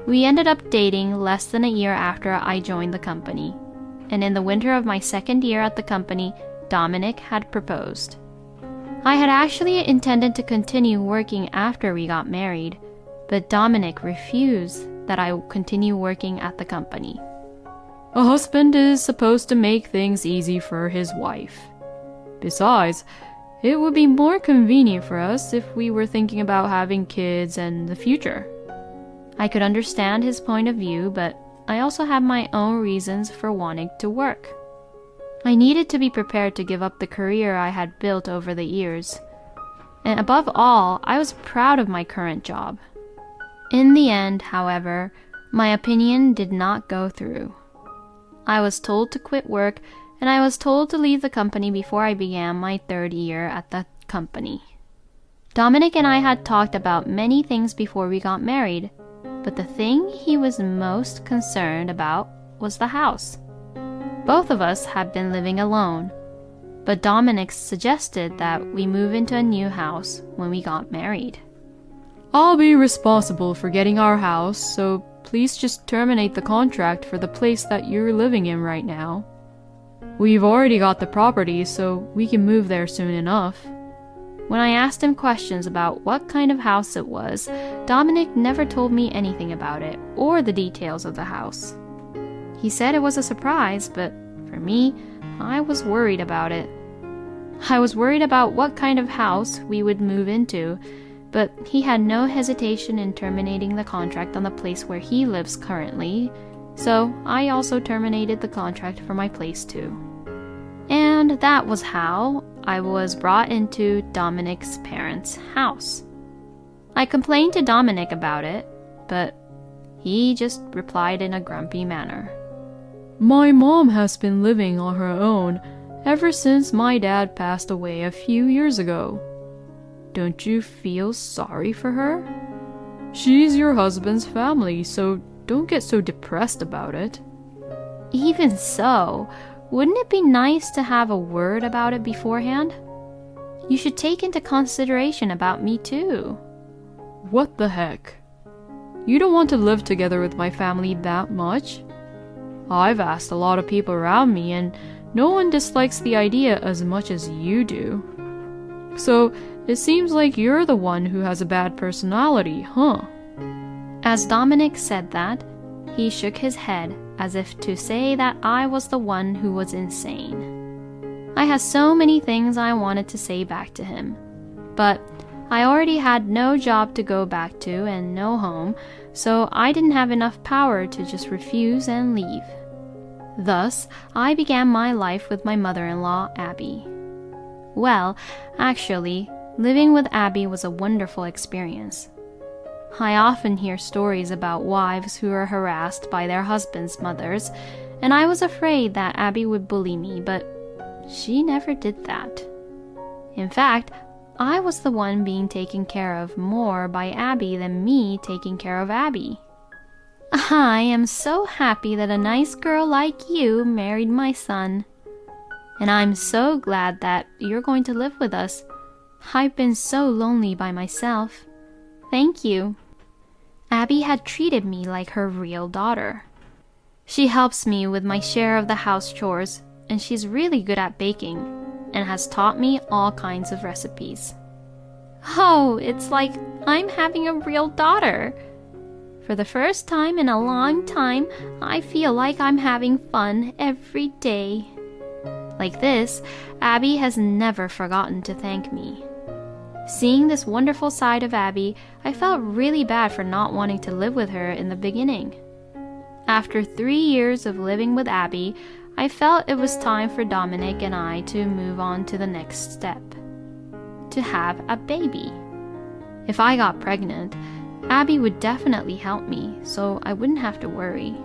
Speaker 2: We ended up dating less than a year after I joined the company, and in the winter of my second year at the company, Dominic had proposed. I had actually intended to continue working after we got married, but Dominic refused that I continue working at the company.
Speaker 4: A husband is supposed to make things easy for his wife. Besides, it would be more convenient for us if we were thinking about having kids and the future.
Speaker 1: I could understand his point of view, but I also had my own reasons for wanting to work. I needed to be prepared to give up the career I had built over the years. And above all, I was proud of my current job. In the end, however, my opinion did not go through. I was told to quit work, and I was told to leave the company before I began my 3rd year at the company. Dominic and I had talked about many things before we got married, but the thing he was most concerned about was the house. Both of us had been living alone, but Dominic suggested that we move into a new house when we got married.
Speaker 4: I'll be responsible for getting our house, so please just terminate the contract for the place that you're living in right now. We've already got the property, so we can move there soon enough. When I asked him questions about what kind of house it was, Dominic never told me anything about it or the details of the house. He said it was a surprise, but for me, I was worried about it. I was worried about what kind of house we would move into, but he had no hesitation in terminating the contract on the place where he lives currently, so I also terminated the contract for my place too. And that was how I was brought into Dominic's parents' house. I complained to Dominic about it, but he just replied in a grumpy manner. My mom has been living on her own ever since my dad passed away a few years ago. Don't you feel sorry for her? She's your husband's family, so don't get so depressed about it.
Speaker 1: Even so, wouldn't it be nice to have a word about it beforehand? You should take into consideration about me too.
Speaker 4: What the heck? You don't want to live together with my family that much? I've asked a lot of people around me, and no one dislikes the idea as much as you do. So, it seems like you're the one who has a bad personality, huh?
Speaker 1: As Dominic said that, he shook his head as if to say that I was the one who was insane. I had so many things I wanted to say back to him, but I already had no job to go back to and no home, so I didn't have enough power to just refuse and leave. Thus, I began my life with my mother-in-law, Abby. Well, actually, living with Abby was a wonderful experience. I often hear stories about wives who are harassed by their husbands' mothers, and I was afraid that Abby would bully me, but she never did that. In fact, I was the one being taken care of more by Abby than me taking care of Abby. I am so happy that a nice girl like you married my son. And I'm so glad that you're going to live with us. I've been so lonely by myself. Thank you. Abby had treated me like her real daughter. She helps me with my share of the house chores, and she's really good at baking, and has taught me all kinds of recipes. Oh, it's like I'm having a real daughter. For the first time in a long time, I feel like I'm having fun every day. Like this, Abby has never forgotten to thank me. Seeing this wonderful side of Abby, I felt really bad for not wanting to live with her in the beginning. After 3 years of living with Abby, I felt it was time for Dominic and I to move on to the next step. To have a baby. If I got pregnant, Abby would definitely help me, so I wouldn't have to worry.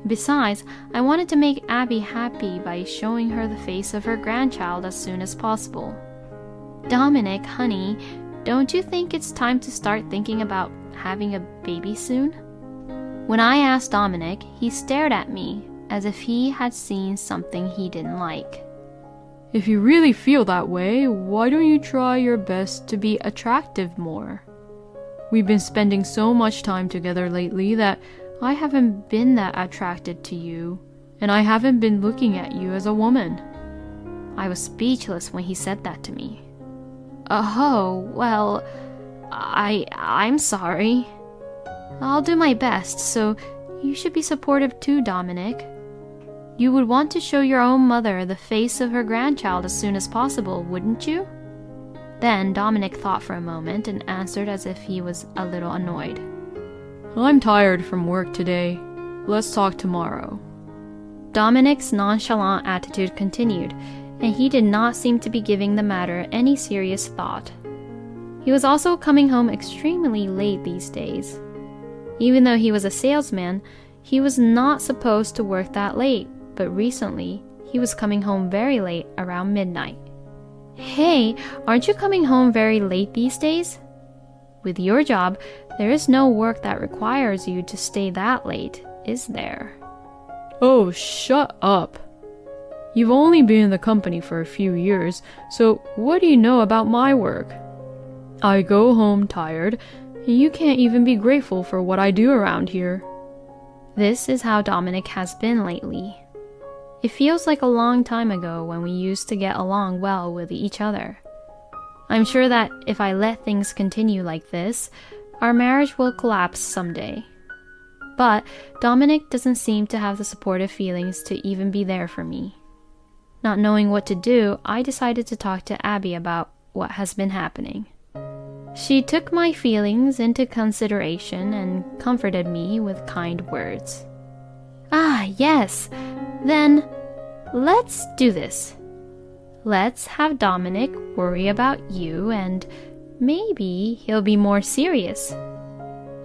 Speaker 1: Besides, I wanted to make Abby happy by showing her the face of her grandchild as soon as possible. Dominic, honey, don't you think it's time to start thinking about having a baby soon? When I asked Dominic, he stared at me as if he had seen something he didn't like.
Speaker 4: If you really feel that way, why don't you try your best to be attractive more? We've been spending so much time together lately that I haven't been that attracted to you, and I haven't been looking at you as a woman.
Speaker 1: I was speechless when he said that to me. Oh, well, I'm sorry. I'll do my best, so you should be supportive too, Dominic. You would want to show your own mother the face of her grandchild as soon as possible, wouldn't you? Then Dominic thought for a moment and answered as if he was a little annoyed.
Speaker 4: I'm tired from work today. Let's talk tomorrow.
Speaker 1: Dominic's nonchalant attitude continued, and he did not seem to be giving the matter any serious thought. He was also coming home extremely late these days. Even though he was a salesman, he was not supposed to work that late, but recently, he was coming home very late, around midnight. Hey, aren't you coming home very late these days? With your job, there is no work that requires you to stay that late, is there?
Speaker 4: Oh, shut up. You've only been in the company for a few years, so what do you know about my work? I go home tired, and you can't even be grateful for what I do around here.
Speaker 1: This is how Dominic has been lately. It feels like a long time ago when we used to get along well with each other. I'm sure that if I let things continue like this, our marriage will collapse someday. But Dominic doesn't seem to have the supportive feelings to even be there for me. Not knowing what to do, I decided to talk to Abby about what has been happening. She took my feelings into consideration and comforted me with kind words. Ah, yes. Then, let's do this. Let's have Dominic worry about you and maybe he'll be more serious.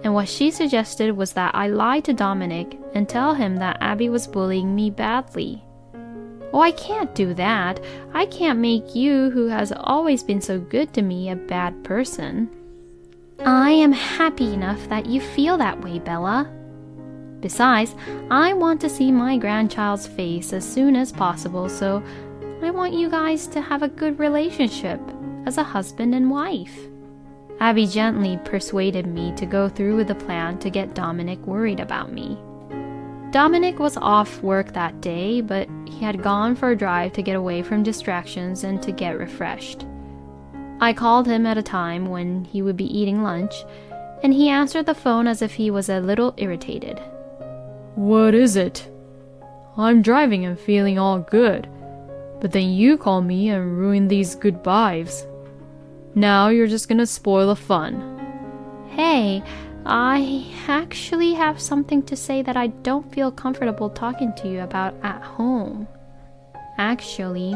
Speaker 1: And what she suggested was that I lie to Dominic and tell him that Abby was bullying me badly. Oh, I can't do that. I can't make you, who has always been so good to me, a bad person. I am happy enough that you feel that way, Bella. Besides, I want to see my grandchild's face as soon as possible, so I want you guys to have a good relationship as a husband and wife. Abby gently persuaded me to go through with the plan to get Dominic worried about me. Dominic was off work that day, but he had gone for a drive to get away from distractions and to get refreshed. I called him at a time when he would be eating lunch, and he answered the phone as if he was a little irritated.
Speaker 4: What is it? I'm driving and feeling all good, but then you call me and ruin these good vibes. Now you're just gonna spoil the fun.
Speaker 1: Hey, I actually have something to say that I don't feel comfortable talking to you about at home. Actually,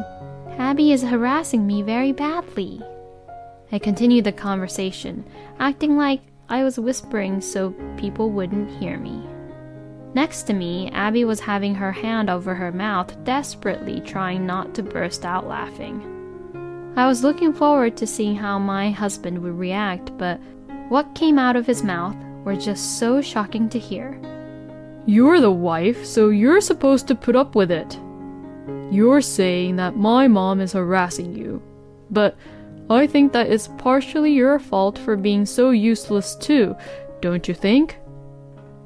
Speaker 1: Abby is harassing me very badly. I continued the conversation, acting like I was whispering so people wouldn't hear me. Next to me, Abby was having her hand over her mouth, desperately trying not to burst out laughing. I was looking forward to seeing how my husband would react, but what came out of his mouth were just so shocking to hear.
Speaker 4: You're the wife, so you're supposed to put up with it. You're saying that my mom is harassing you, but I think that it's partially your fault for being so useless too, don't you think?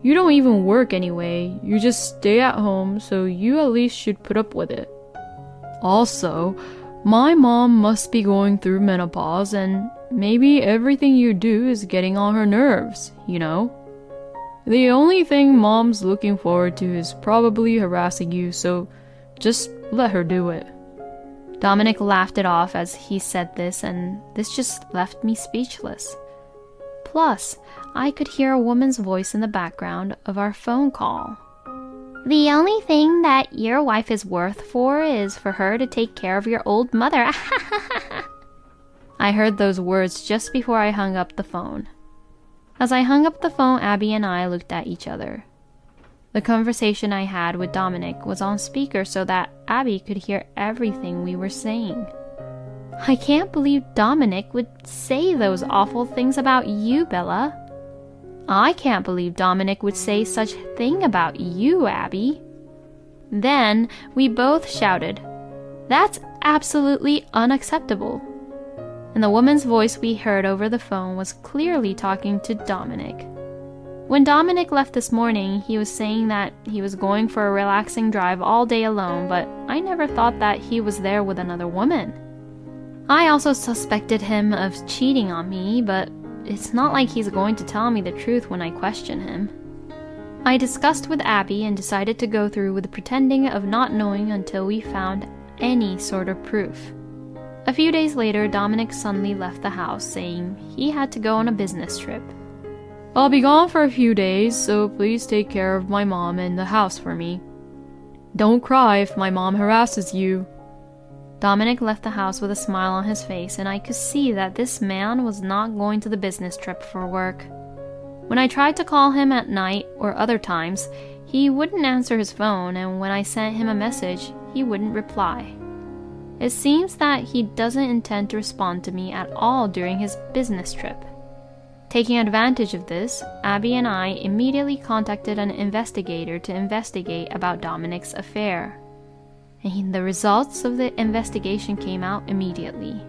Speaker 4: You don't even work anyway, you just stay at home, so you at least should put up with it. Also, my mom must be going through menopause and maybe everything you do is getting on her nerves, you know? The only thing mom's looking forward to is probably harassing you, so just let her do it.
Speaker 1: Dominic laughed it off as he said this, and this just left me speechless. Plus, I could hear a woman's voice in the background of our phone call. The only thing that your wife is worth for is for her to take care of your old mother. I heard those words just before I hung up the phone. As I hung up the phone, Abby and I looked at each other. The conversation I had with Dominic was on speaker so that Abby could hear everything we were saying. I can't believe Dominic would say those awful things about you, Bella. I can't believe Dominic would say such a thing about you, Abby. Then we both shouted, "That's absolutely unacceptable." And the woman's voice we heard over the phone was clearly talking to Dominic. When Dominic left this morning, he was saying that he was going for a relaxing drive all day alone, but I never thought that he was there with another woman. I also suspected him of cheating on me, but it's not like he's going to tell me the truth when I question him. I discussed with Abby and decided to go through with pretending of not knowing until we found any sort of proof. A few days later, Dominic suddenly left the house, saying he had to go on a business trip.
Speaker 4: I'll be gone for a few days, so please take care of my mom and the house for me. Don't cry if my mom harasses you."
Speaker 1: Dominic left the house with a smile on his face, and I could see that this man was not going to the business trip for work. When I tried to call him at night or other times, he wouldn't answer his phone, and when I sent him a message, he wouldn't reply. It seems that he doesn't intend to respond to me at all during his business trip. Taking advantage of this, Abby and I immediately contacted an investigator to investigate about Dominic's affair. And the results of the investigation came out immediately.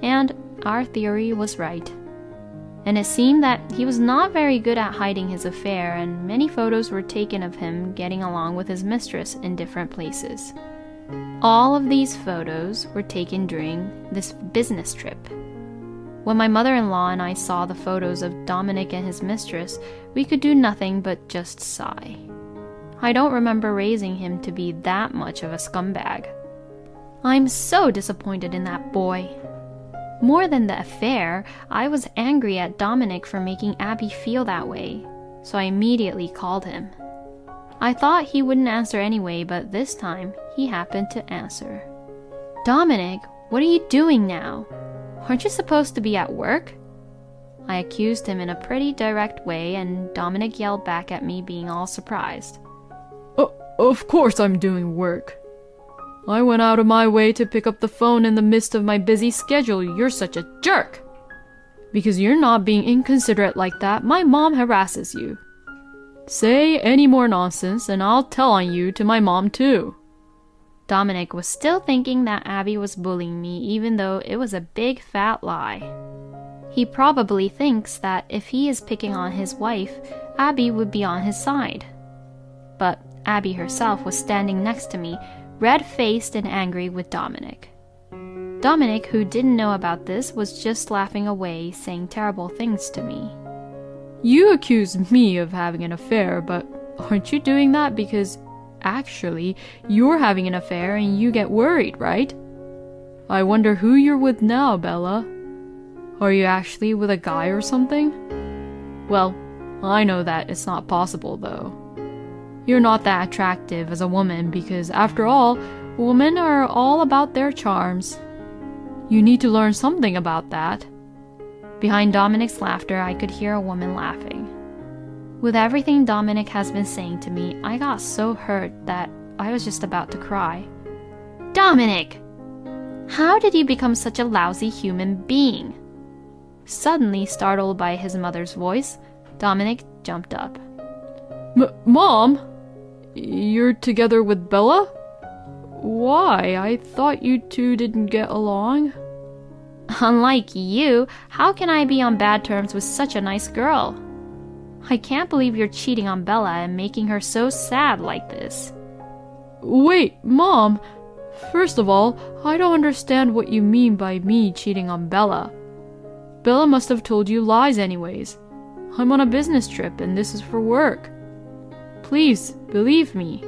Speaker 1: And our theory was right. And it seemed that he was not very good at hiding his affair, and many photos were taken of him getting along with his mistress in different places. All of these photos were taken during this business trip. When my mother-in-law and I saw the photos of Dominic and his mistress, we could do nothing but just sigh. I don't remember raising him to be that much of a scumbag. I'm so disappointed in that boy. More than the affair, I was angry at Dominic for making Abby feel that way, so I immediately called him. I thought he wouldn't answer anyway, but this time he happened to answer. "Dominic, what are you doing now? Aren't you supposed to be at work?" I accused him in a pretty direct way, and Dominic yelled back at me, being all surprised.
Speaker 4: Of course I'm doing work. I went out of my way to pick up the phone in the midst of my busy schedule. You're such a jerk. Because you're not being inconsiderate like that, my mom harasses you. Say any more nonsense and I'll tell on you to my mom too."
Speaker 1: Dominic was still thinking that Abby was bullying me, even though it was a big fat lie. He probably thinks that if he is picking on his wife, Abby would be on his side. But Abby herself was standing next to me, red-faced and angry with Dominic. Dominic, who didn't know about this, was just laughing away, saying terrible things to me.
Speaker 4: "You accuse me of having an affair, but aren't you doing that because actually you're having an affair and you get worried, right? I wonder who you're with now, Bella. Are you actually with a guy or something? Well, I know that it's not possible though. You're not that attractive as a woman because, after all, women are all about their charms. You need to learn something about that."
Speaker 1: Behind Dominic's laughter, I could hear a woman laughing. With everything Dominic has been saying to me, I got so hurt that I was just about to cry. "Dominic! How did you become such a lousy human being?" Suddenly startled by his mother's voice, Dominic jumped up.
Speaker 4: Mom? You're together with Bella? Why? I thought you two didn't get along."
Speaker 1: "Unlike you, how can I be on bad terms with such a nice girl? I can't believe you're cheating on Bella and making her so sad like this."
Speaker 4: "Wait, Mom. First of all, I don't understand what you mean by me cheating on Bella. Bella must have told you lies anyways. I'm on a business trip and this is for work. Please, believe me."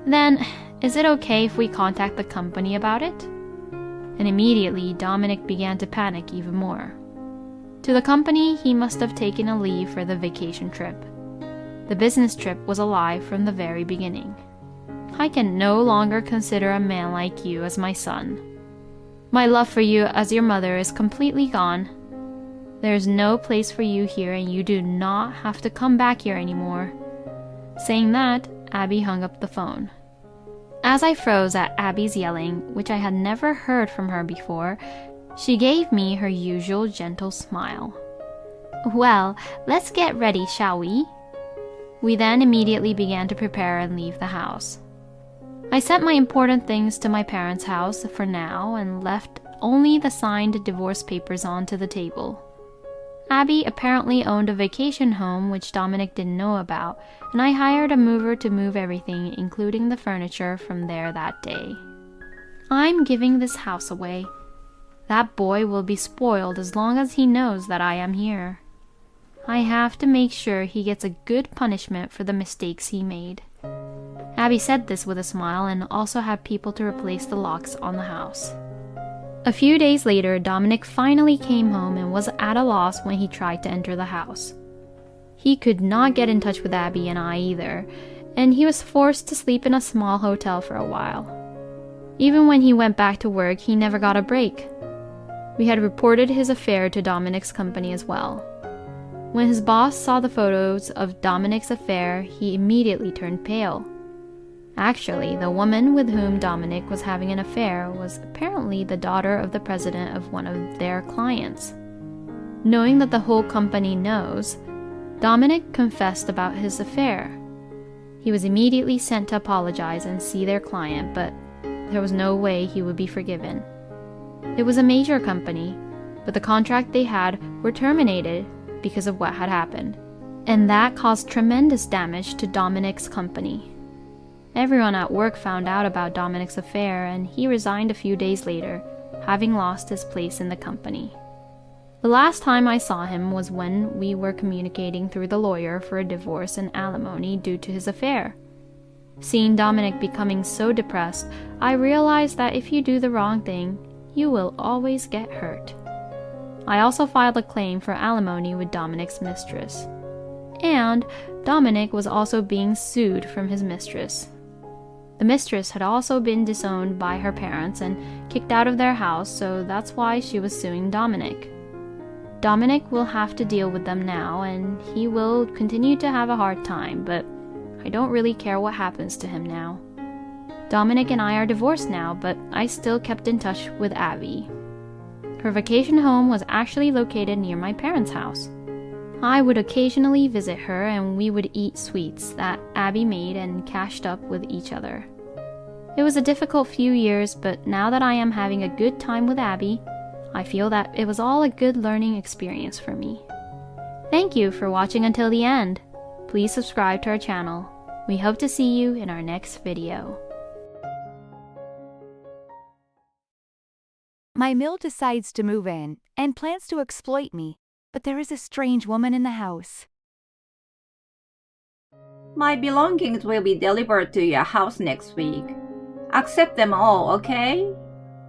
Speaker 1: "Then, is it okay if we contact the company about it?" And immediately, Dominic began to panic even more. To the company, he must have taken a leave for the vacation trip. The business trip was a lie from the very beginning. I can no longer consider a man like you as my son. My love for you as your mother is completely gone. There is no place for you here, and you do not have to come back here anymore. Saying that, Abby hung up the phone. As I froze at Abby's yelling, which I had never heard from her before, she gave me her usual gentle smile. "Well, let's get ready, shall we?" We then immediately began to prepare and leave the house. I sent my important things to my parents' house for now and left only the signed divorce papers onto the table. Abby apparently owned a vacation home which Dominic didn't know about, and I hired a mover to move everything, including the furniture, from there that day. I'm giving this house away. That boy will be spoiled as long as he knows that I am here. I have to make sure he gets a good punishment for the mistakes he made. Abby said this with a smile and also had people to replace the locks on the house. A few days later, Dominic finally came home and was at a loss when he tried to enter the house.
Speaker 4: He could not get in touch with Abby and I either, and he was forced to sleep in a small hotel for a while. Even when he went back to work, he never got a break. We had reported his affair to Dominic's company as well. When his boss saw the photos of Dominic's affair, he immediately turned pale. Actually, the woman with whom Dominic was having an affair was apparently the daughter of the president of one of their clients. Knowing that the whole company knows, Dominic confessed about his affair. He was immediately sent to apologize and see their client, but there was no way he would be forgiven. It was a major company, but the contract they had were terminated because of what had happened, and that caused tremendous damage to Dominic's company. Everyone at work found out about Dominic's affair, and he resigned a few days later, having lost his place in the company. The last time I saw him was when we were communicating through the lawyer for a divorce and alimony due to his affair. Seeing Dominic becoming so depressed, I realized that if you do the wrong thing, you will always get hurt. I also filed a claim for alimony with Dominic's mistress. And Dominic was also being sued from his mistress. The mistress had also been disowned by her parents and kicked out of their house, so that's why she was suing Dominic. Dominic will have to deal with them now, and he will continue to have a hard time, but I don't really care what happens to him now. Dominic and I are divorced now, but I still kept in touch with Abby. Her vacation home was actually located near my parents' house. I would occasionally visit her, and we would eat sweets that Abby made and cashed up with each other. It was a difficult few years, but now that I am having a good time with Abby, I feel that it was all a good learning experience for me. Thank you for watching until the end. Please subscribe to our channel. We hope to see you in our next video.
Speaker 3: My mill decides to move in and plans to exploit me, but there is a strange woman in the house.
Speaker 5: My belongings will be delivered to your house next week. Accept them all, okay?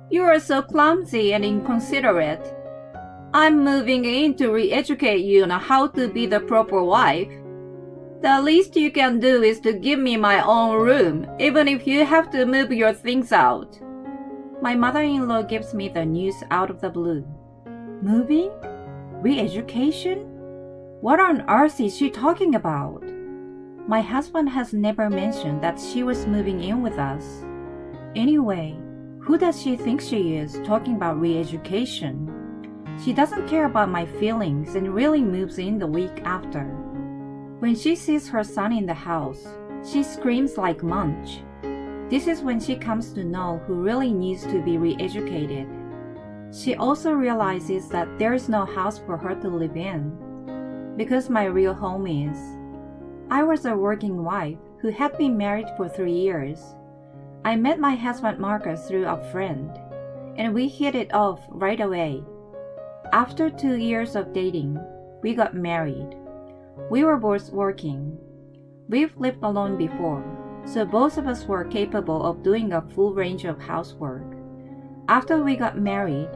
Speaker 5: You are so clumsy and inconsiderate. I'm moving in to re-educate you on how to be the proper wife. The least you can do is to give me my own room, even if you have to move your things out. My mother-in-law gives me the news out of the blue. Moving? Re-education? What on earth is she talking about? My husband has never mentioned that she was moving in with us. Anyway, who does she think she is talking about re-education? She doesn't care about my feelings and really moves in the week after. When she sees her son in the house, she screams like Munch. This is when she comes to know who really needs to be re-educated. She also realizes that there is no house for her to live in, because my real home is. I was a working wife who had been married for 3 years. I met my husband Marcus through a friend, and we hit it off right away. After 2 years of dating, we got married. We were both working. We've lived alone before, so both of us were capable of doing a full range of housework. After we got married,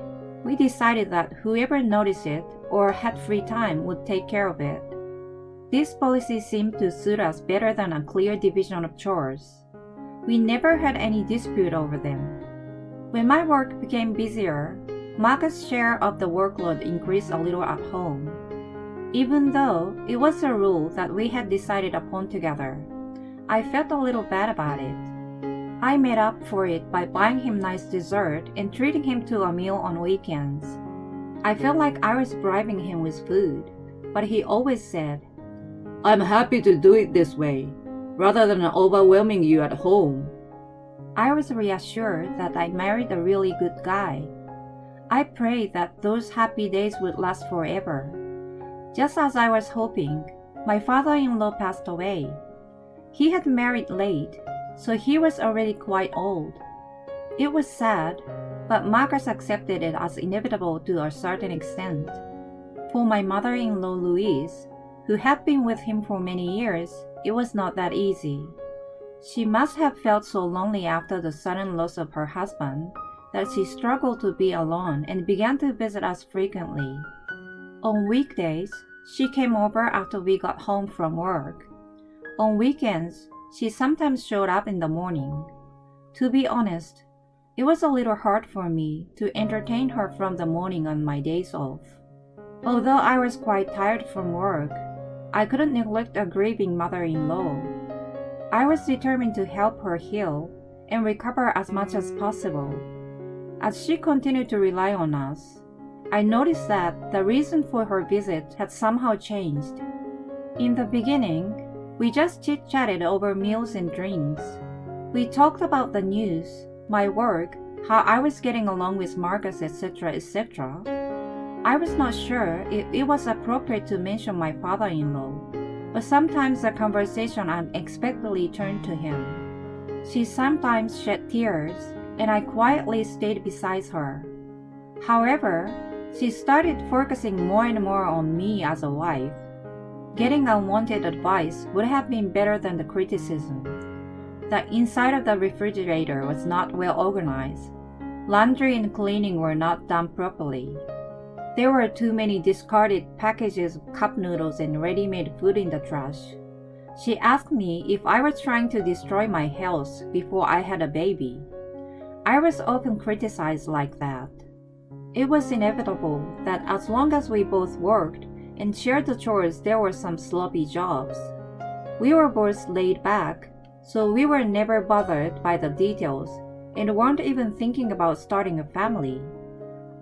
Speaker 5: we decided that whoever noticed it or had free time would take care of it. This policy seemed to suit us better than a clear division of chores. We never had any dispute over them. When my work became busier, Marcus' share of the workload increased a little at home. Even though it was a rule that we had decided upon together, I felt a little bad about it. I made up for it by buying him nice dessert and treating him to a meal on weekends. I felt like I was bribing him with food, but he always said, "I'm happy to do it this way, rather than overwhelming you at home." I was reassured that I married a really good guy. I prayed that those happy days would last forever. Just as I was hoping, my father-in-law passed away. He had married late, so he was already quite old. It was sad, but Marcus accepted it as inevitable to a certain extent. For my mother-in-law Louise, who had been with him for many years, it was not that easy. She must have felt so lonely after the sudden loss of her husband that she struggled to be alone and began to visit us frequently. On weekdays, She came over after we got home from work. On weekends, she sometimes showed up in the morning. To be honest, it was a little hard for me to entertain her from the morning on my days off. Although I was quite tired from work, I couldn't neglect a grieving mother-in-law. I was determined to help her heal and recover as much as possible. As she continued to rely on us, I noticed that the reason for her visit had somehow changed. In the beginning, we just chit-chatted over meals and drinks. We talked about the news, my work, how I was getting along with Marcus, etc., etc. I was not sure if it was appropriate to mention my father-in-law, but sometimes the conversation unexpectedly turned to him. She sometimes shed tears, and I quietly stayed beside her. However, she started focusing more and more on me as a wife. Getting unwanted advice would have been better than the criticism. The inside of the refrigerator was not well organized. Laundry and cleaning were not done properly. There were too many discarded packages of cup noodles and ready-made food in the trash. She asked me if I was trying to destroy my health before I had a baby. I was often criticized like that. It was inevitable that as long as we both worked and shared the chores, there were some sloppy jobs. We were both laid back, so we were never bothered by the details and weren't even thinking about starting a family.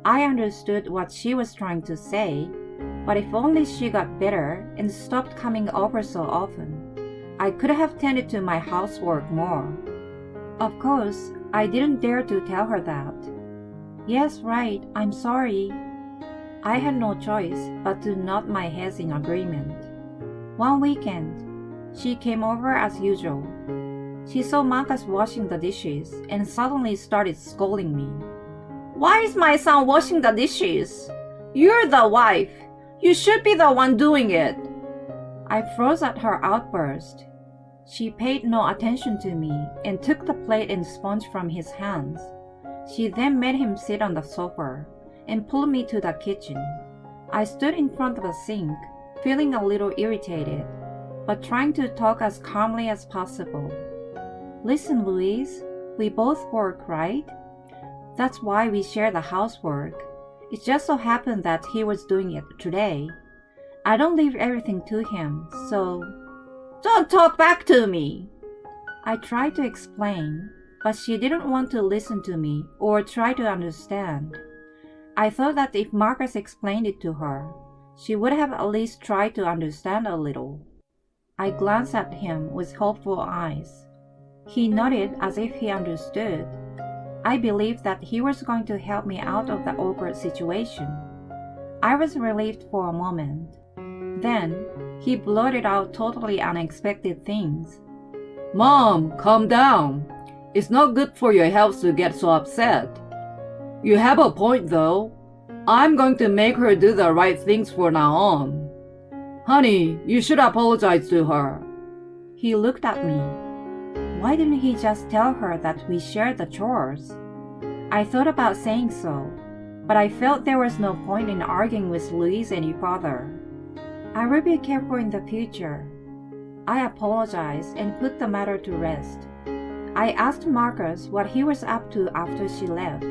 Speaker 5: I understood what she was trying to say, but if only she got better and stopped coming over so often, I could have tended to my housework more. Of course, I didn't dare to tell her that. Yes, right, I'm sorry. I had no choice but to nod my head in agreement. One weekend, she came over as usual. She saw Marcus washing the dishes and suddenly started scolding me. Why is my son washing the dishes? You're the wife. You should be the one doing it. I froze at her outburst. She paid no attention to me and took the plate and sponge from his hands. She then made him sit on the sofa and pulled me to the kitchen. I stood in front of the sink, feeling a little irritated, but trying to talk as calmly as possible. Listen, Louise, we both work, right? That's why we share the housework. It just so happened that he was doing it today. I don't leave everything to him, so... Don't talk back to me! I tried to explain, but she didn't want to listen to me or try to understand. I thought that if Marcus explained it to her, she would have at least tried to understand a little. I glanced at him with hopeful eyes. He nodded as if he understood. I believed that he was going to help me out of the awkward situation. I was relieved for a moment. Then, he blurted out totally unexpected things. Mom, calm down. It's not good for your health to get so upset. You have a point though. I'm going to make her do the right things from now on. Honey, you should apologize to her. He looked at me. Why didn't he just tell her that we shared the chores? I thought about saying so, but I felt there was no point in arguing with Louise any further. I will be careful in the future. I apologized and put the matter to rest. I asked Marcus what he was up to after she left.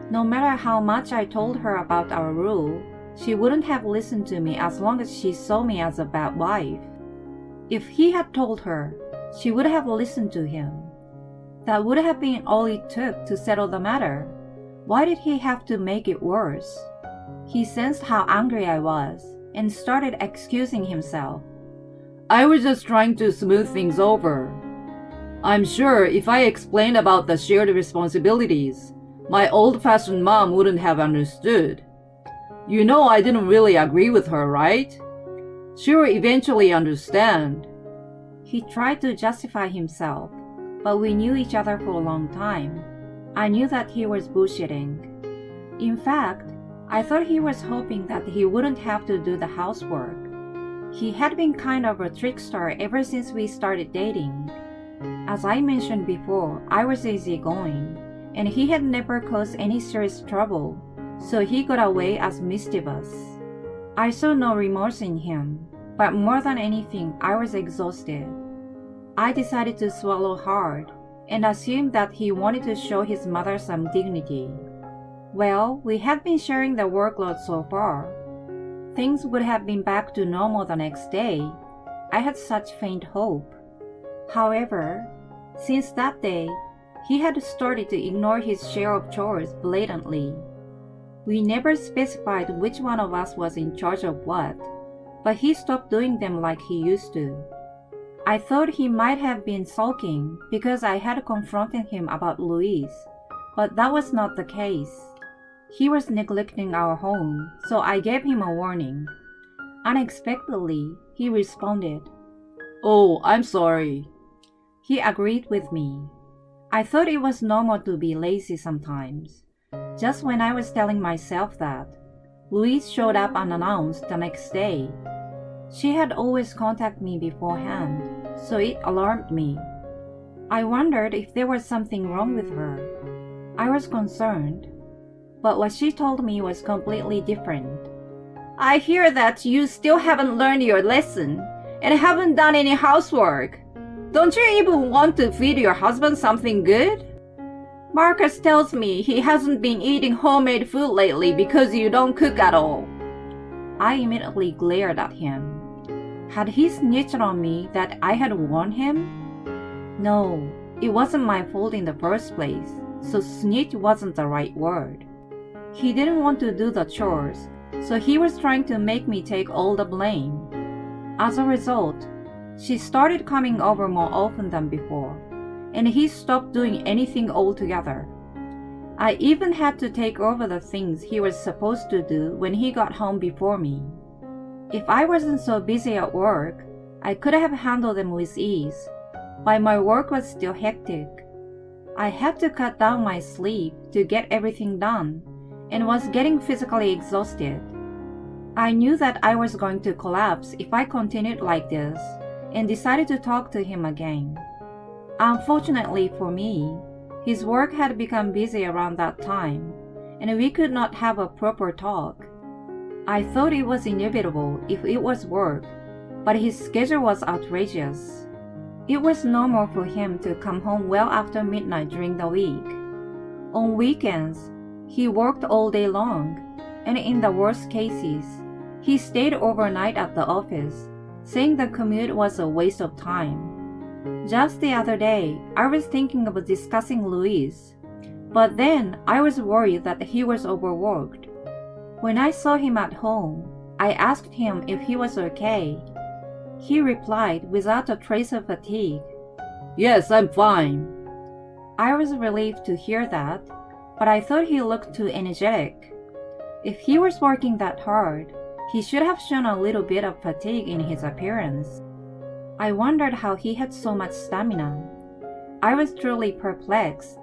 Speaker 5: No matter how much I told her about our rule, she wouldn't have listened to me as long as she saw me as a bad wife. If he had told her, she would have listened to him. That would have been all it took to settle the matter. Why did he have to make it worse? He sensed how angry I was and started excusing himself. I was just trying to smooth things over. I'm sure if I explained about the shared responsibilities, my old-fashioned mom wouldn't have understood. You know I didn't really agree with her, right? She'll eventually understand. He tried to justify himself, but we knew each other for a long time. I knew that he was bullshitting. In fact, I thought he was hoping that he wouldn't have to do the housework. He had been kind of a trickster ever since we started dating. As I mentioned before, I was easygoing, and he had never caused any serious trouble, so he got away as mischievous. I saw no remorse in him, but more than anything, I was exhausted. I decided to swallow hard and assumed that he wanted to show his mother some dignity. Well, we had been sharing the workload so far. Things would have been back to normal the next day. I had such faint hope. However, since that day, he had started to ignore his share of chores blatantly. We never specified which one of us was in charge of what, but he stopped doing them like he used to. I thought he might have been sulking because I had confronted him about Louise, but that was not the case. He was neglecting our home, so I gave him a warning. Unexpectedly, he responded, "Oh, I'm sorry." He agreed with me. I thought it was normal to be lazy sometimes. Just when I was telling myself that, Louise showed up unannounced the next day. She had always contacted me beforehand, so it alarmed me. I wondered if there was something wrong with her. I was concerned, but what she told me was completely different. "I hear that you still haven't learned your lesson and haven't done any housework. Don't you even want to feed your husband something good? Marcus tells me he hasn't been eating homemade food lately because you don't cook at all." I immediately glared at him. Had he snitched on me that I had warned him? No, it wasn't my fault in the first place, so snitch wasn't the right word. He didn't want to do the chores, so he was trying to make me take all the blame. As a result, she started coming over more often than before, and he stopped doing anything altogether. I even had to take over the things he was supposed to do when he got home before me. If I wasn't so busy at work, I could have handled them with ease, but my work was still hectic. I had to cut down my sleep to get everything done, and was getting physically exhausted. I knew that I was going to collapse if I continued like this, and decided to talk to him again. Unfortunately for me, his work had become busy around that time, and we could not have a proper talk. I thought it was inevitable if it was work, but his schedule was outrageous. It was normal for him to come home well after midnight during the week. On weekends, he worked all day long, and in the worst cases, he stayed overnight at the office, saying the commute was a waste of time. Just the other day, I was thinking of discussing Louise, but then I was worried that he was overworked. When I saw him at home, I asked him if he was okay. He replied without a trace of fatigue, "Yes, I'm fine." I was relieved to hear that, but I thought he looked too energetic. If he was working that hard, he should have shown a little bit of fatigue in his appearance. I wondered how he had so much stamina. I was truly perplexed.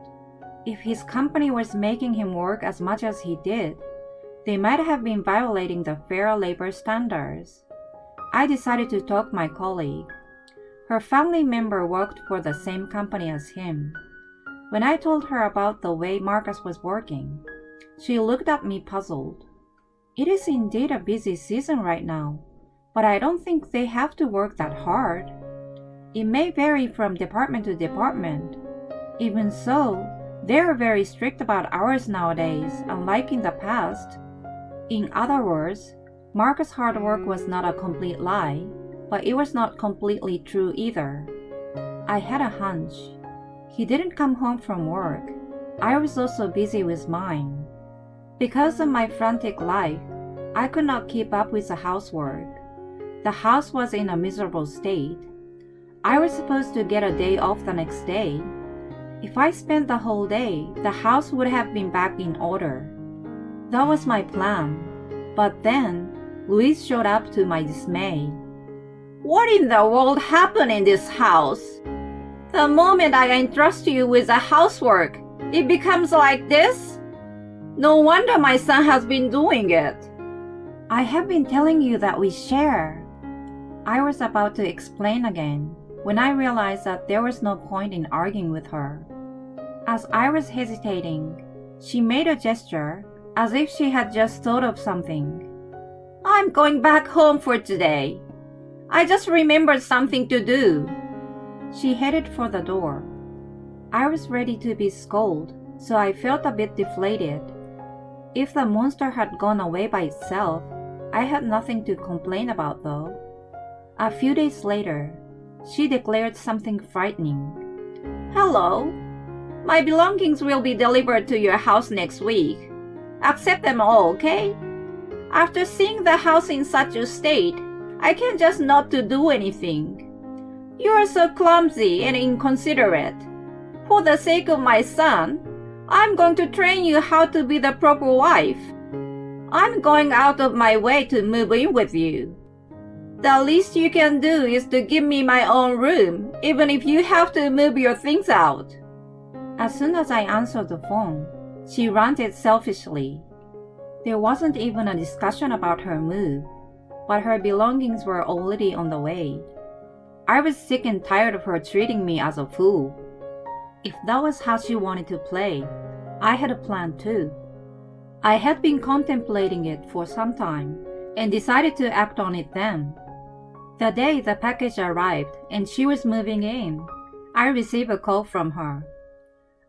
Speaker 5: If his company was making him work as much as he did, they might have been violating the fair labor standards. I decided to talk to my colleague. Her family member worked for the same company as him. When I told her about the way Marcus was working, she looked at me puzzled. "It is indeed a busy season right now, but I don't think they have to work that hard. It may vary from department to department. Even so, they are very strict about hours nowadays, unlike in the past." In other words, Marcus' hard work was not a complete lie, but it was not completely true either. I had a hunch. He didn't come home from work. I was also busy with mine. Because of my frantic life, I could not keep up with the housework. The house was in a miserable state. I was supposed to get a day off the next day. If I spent the whole day, the house would have been back in order. That was my plan. But then, Louise showed up to my dismay. "What in the world happened in this house? The moment I entrust you with the housework, it becomes like this? No wonder my son has been doing it." "I have been telling you that we share." I was about to explain again when I realized that there was no point in arguing with her. As I was hesitating, she made a gesture as if she had just thought of something. I'm going back home for today. I just remembered something to do. She headed for the door. I was ready to be scolded, so I felt a bit deflated. If the monster had gone away by itself, I had nothing to complain about though. A few days later, she declared something frightening. Hello. My belongings will be delivered to your house next week. Accept them all, okay? After seeing the house in such a state, I can't just not to do anything. You are so clumsy and inconsiderate. For the sake of my son, I'm going to train you how to be the proper wife. I'm going out of my way to move in with you. The least you can do is to give me my own room, even if you have to move your things out. As soon as I answered the phone, she ranted selfishly. There wasn't even a discussion about her move, but her belongings were already on the way. I was sick and tired of her treating me as a fool. If that was how she wanted to play, I had a plan too. I had been contemplating it for some time and decided to act on it then. The day the package arrived and she was moving in, I received a call from her.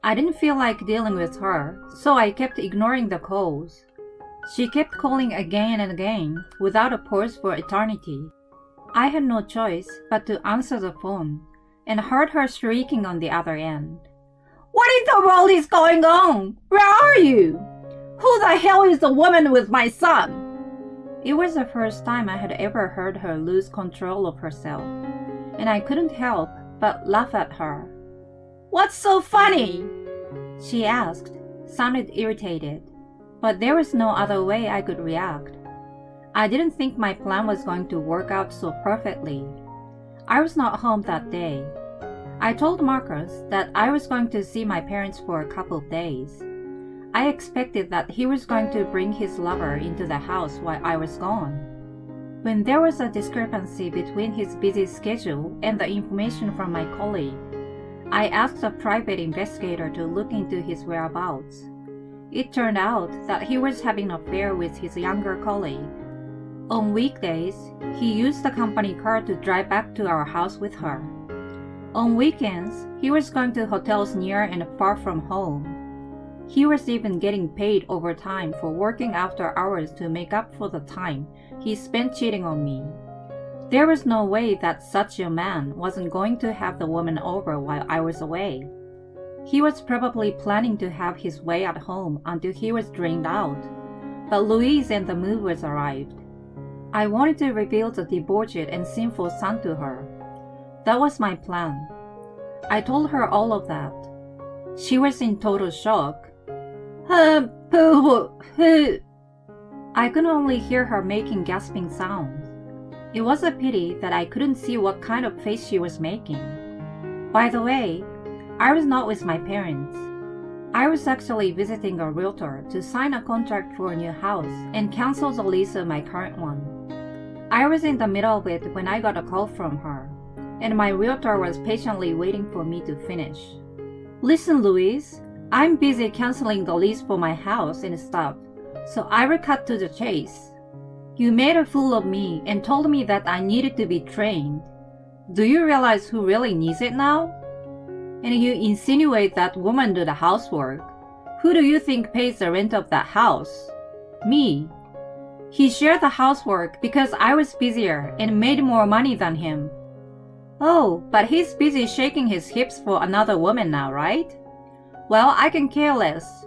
Speaker 5: I didn't feel like dealing with her, so I kept ignoring the calls. She kept calling again and again without a pause for eternity. I had no choice but to answer the phone and heard her shrieking on the other end. What in the world is going on? Where are you? Who the hell is the woman with my son? It was the first time I had ever heard her lose control of herself, and I couldn't help but laugh at her. What's so funny? She asked, sounded irritated, but there was no other way I could react. I didn't think my plan was going to work out so perfectly. I was not home that day. I told Marcus that I was going to see my parents for a couple of days. I expected that he was going to bring his lover into the house while I was gone. When there was a discrepancy between his busy schedule and the information from my colleague, I asked a private investigator to look into his whereabouts. It turned out that he was having an affair with his younger colleague. On weekdays, he used the company car to drive back to our house with her. On weekends, he was going to hotels near and far from home. He was even getting paid overtime for working after hours to make up for the time he spent cheating on me. There was no way that such a man wasn't going to have the woman over while I was away. He was probably planning to have his way at home until he was drained out. But Louise and the movers arrived. I wanted to reveal the debauched and sinful son to her. That was my plan. I told her all of that. She was in total shock. I could only hear her making gasping sounds. It was a pity that I couldn't see what kind of face she was making. By the way, I was not with my parents. I was actually visiting a realtor to sign a contract for a new house and cancel the lease of my current one. I was in the middle of it when I got a call from her, and my realtor was patiently waiting for me to finish. Listen, Louise, I'm busy canceling the lease for my house and stuff, so I will cut to the chase. You made a fool of me and told me that I needed to be trained. Do you realize who really needs it now? And you insinuate that woman do the housework. Who do you think pays the rent of that house? Me. He shared the housework because I was busier and made more money than him. Oh, but he's busy shaking his hips for another woman now, right? Well, I can care less.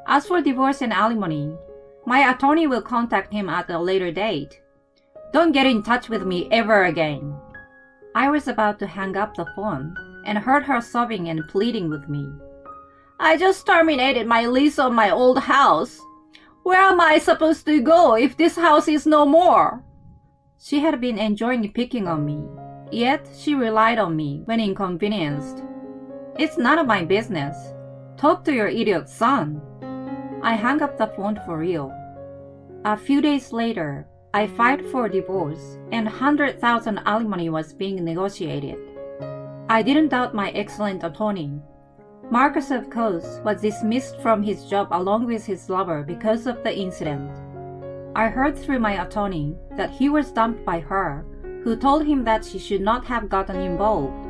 Speaker 5: As for divorce and alimony, my attorney will contact him at a later date. Don't get in touch with me ever again. I was about to hang up the phone and heard her sobbing and pleading with me. I just terminated my lease on my old house. Where am I supposed to go if this house is no more? She had been enjoying picking on me, yet she relied on me when inconvenienced. It's none of my business. Talk to your idiot son. I hung up the phone for real. A few days later, I filed for divorce and 100,000 alimony was being negotiated. I didn't doubt my excellent attorney. Marcus, of course, was dismissed from his job along with his lover because of the incident. I heard through my attorney that he was dumped by her, who told him that she should not have gotten involved.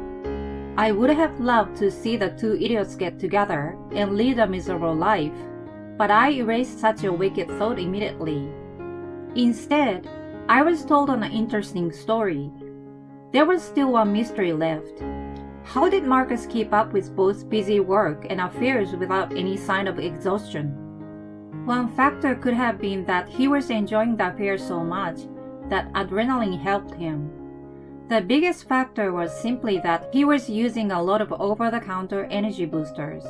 Speaker 5: I would have loved to see the two idiots get together and lead a miserable life, but I erased such a wicked thought immediately. Instead, I was told an interesting story. There was still one mystery left. How did Marcus keep up with both busy work and affairs without any sign of exhaustion? One factor could have been that he was enjoying the affair so much that adrenaline helped him. The biggest factor was simply that he was using a lot of over-the-counter energy boosters.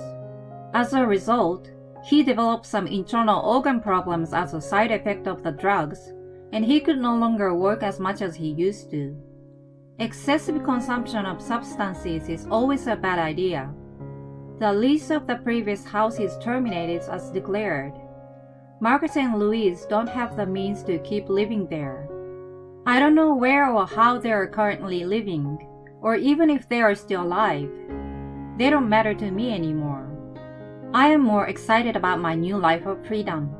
Speaker 5: As a result, he developed some internal organ problems as a side effect of the drugs, and he could no longer work as much as he used to. Excessive consumption of substances is always a bad idea. The lease of the previous house is terminated as declared. Marcus and Louise don't have the means to keep living there. I don't know where or how they are currently living, or even if they are still alive. They don't matter to me anymore. I am more excited about my new life of freedom.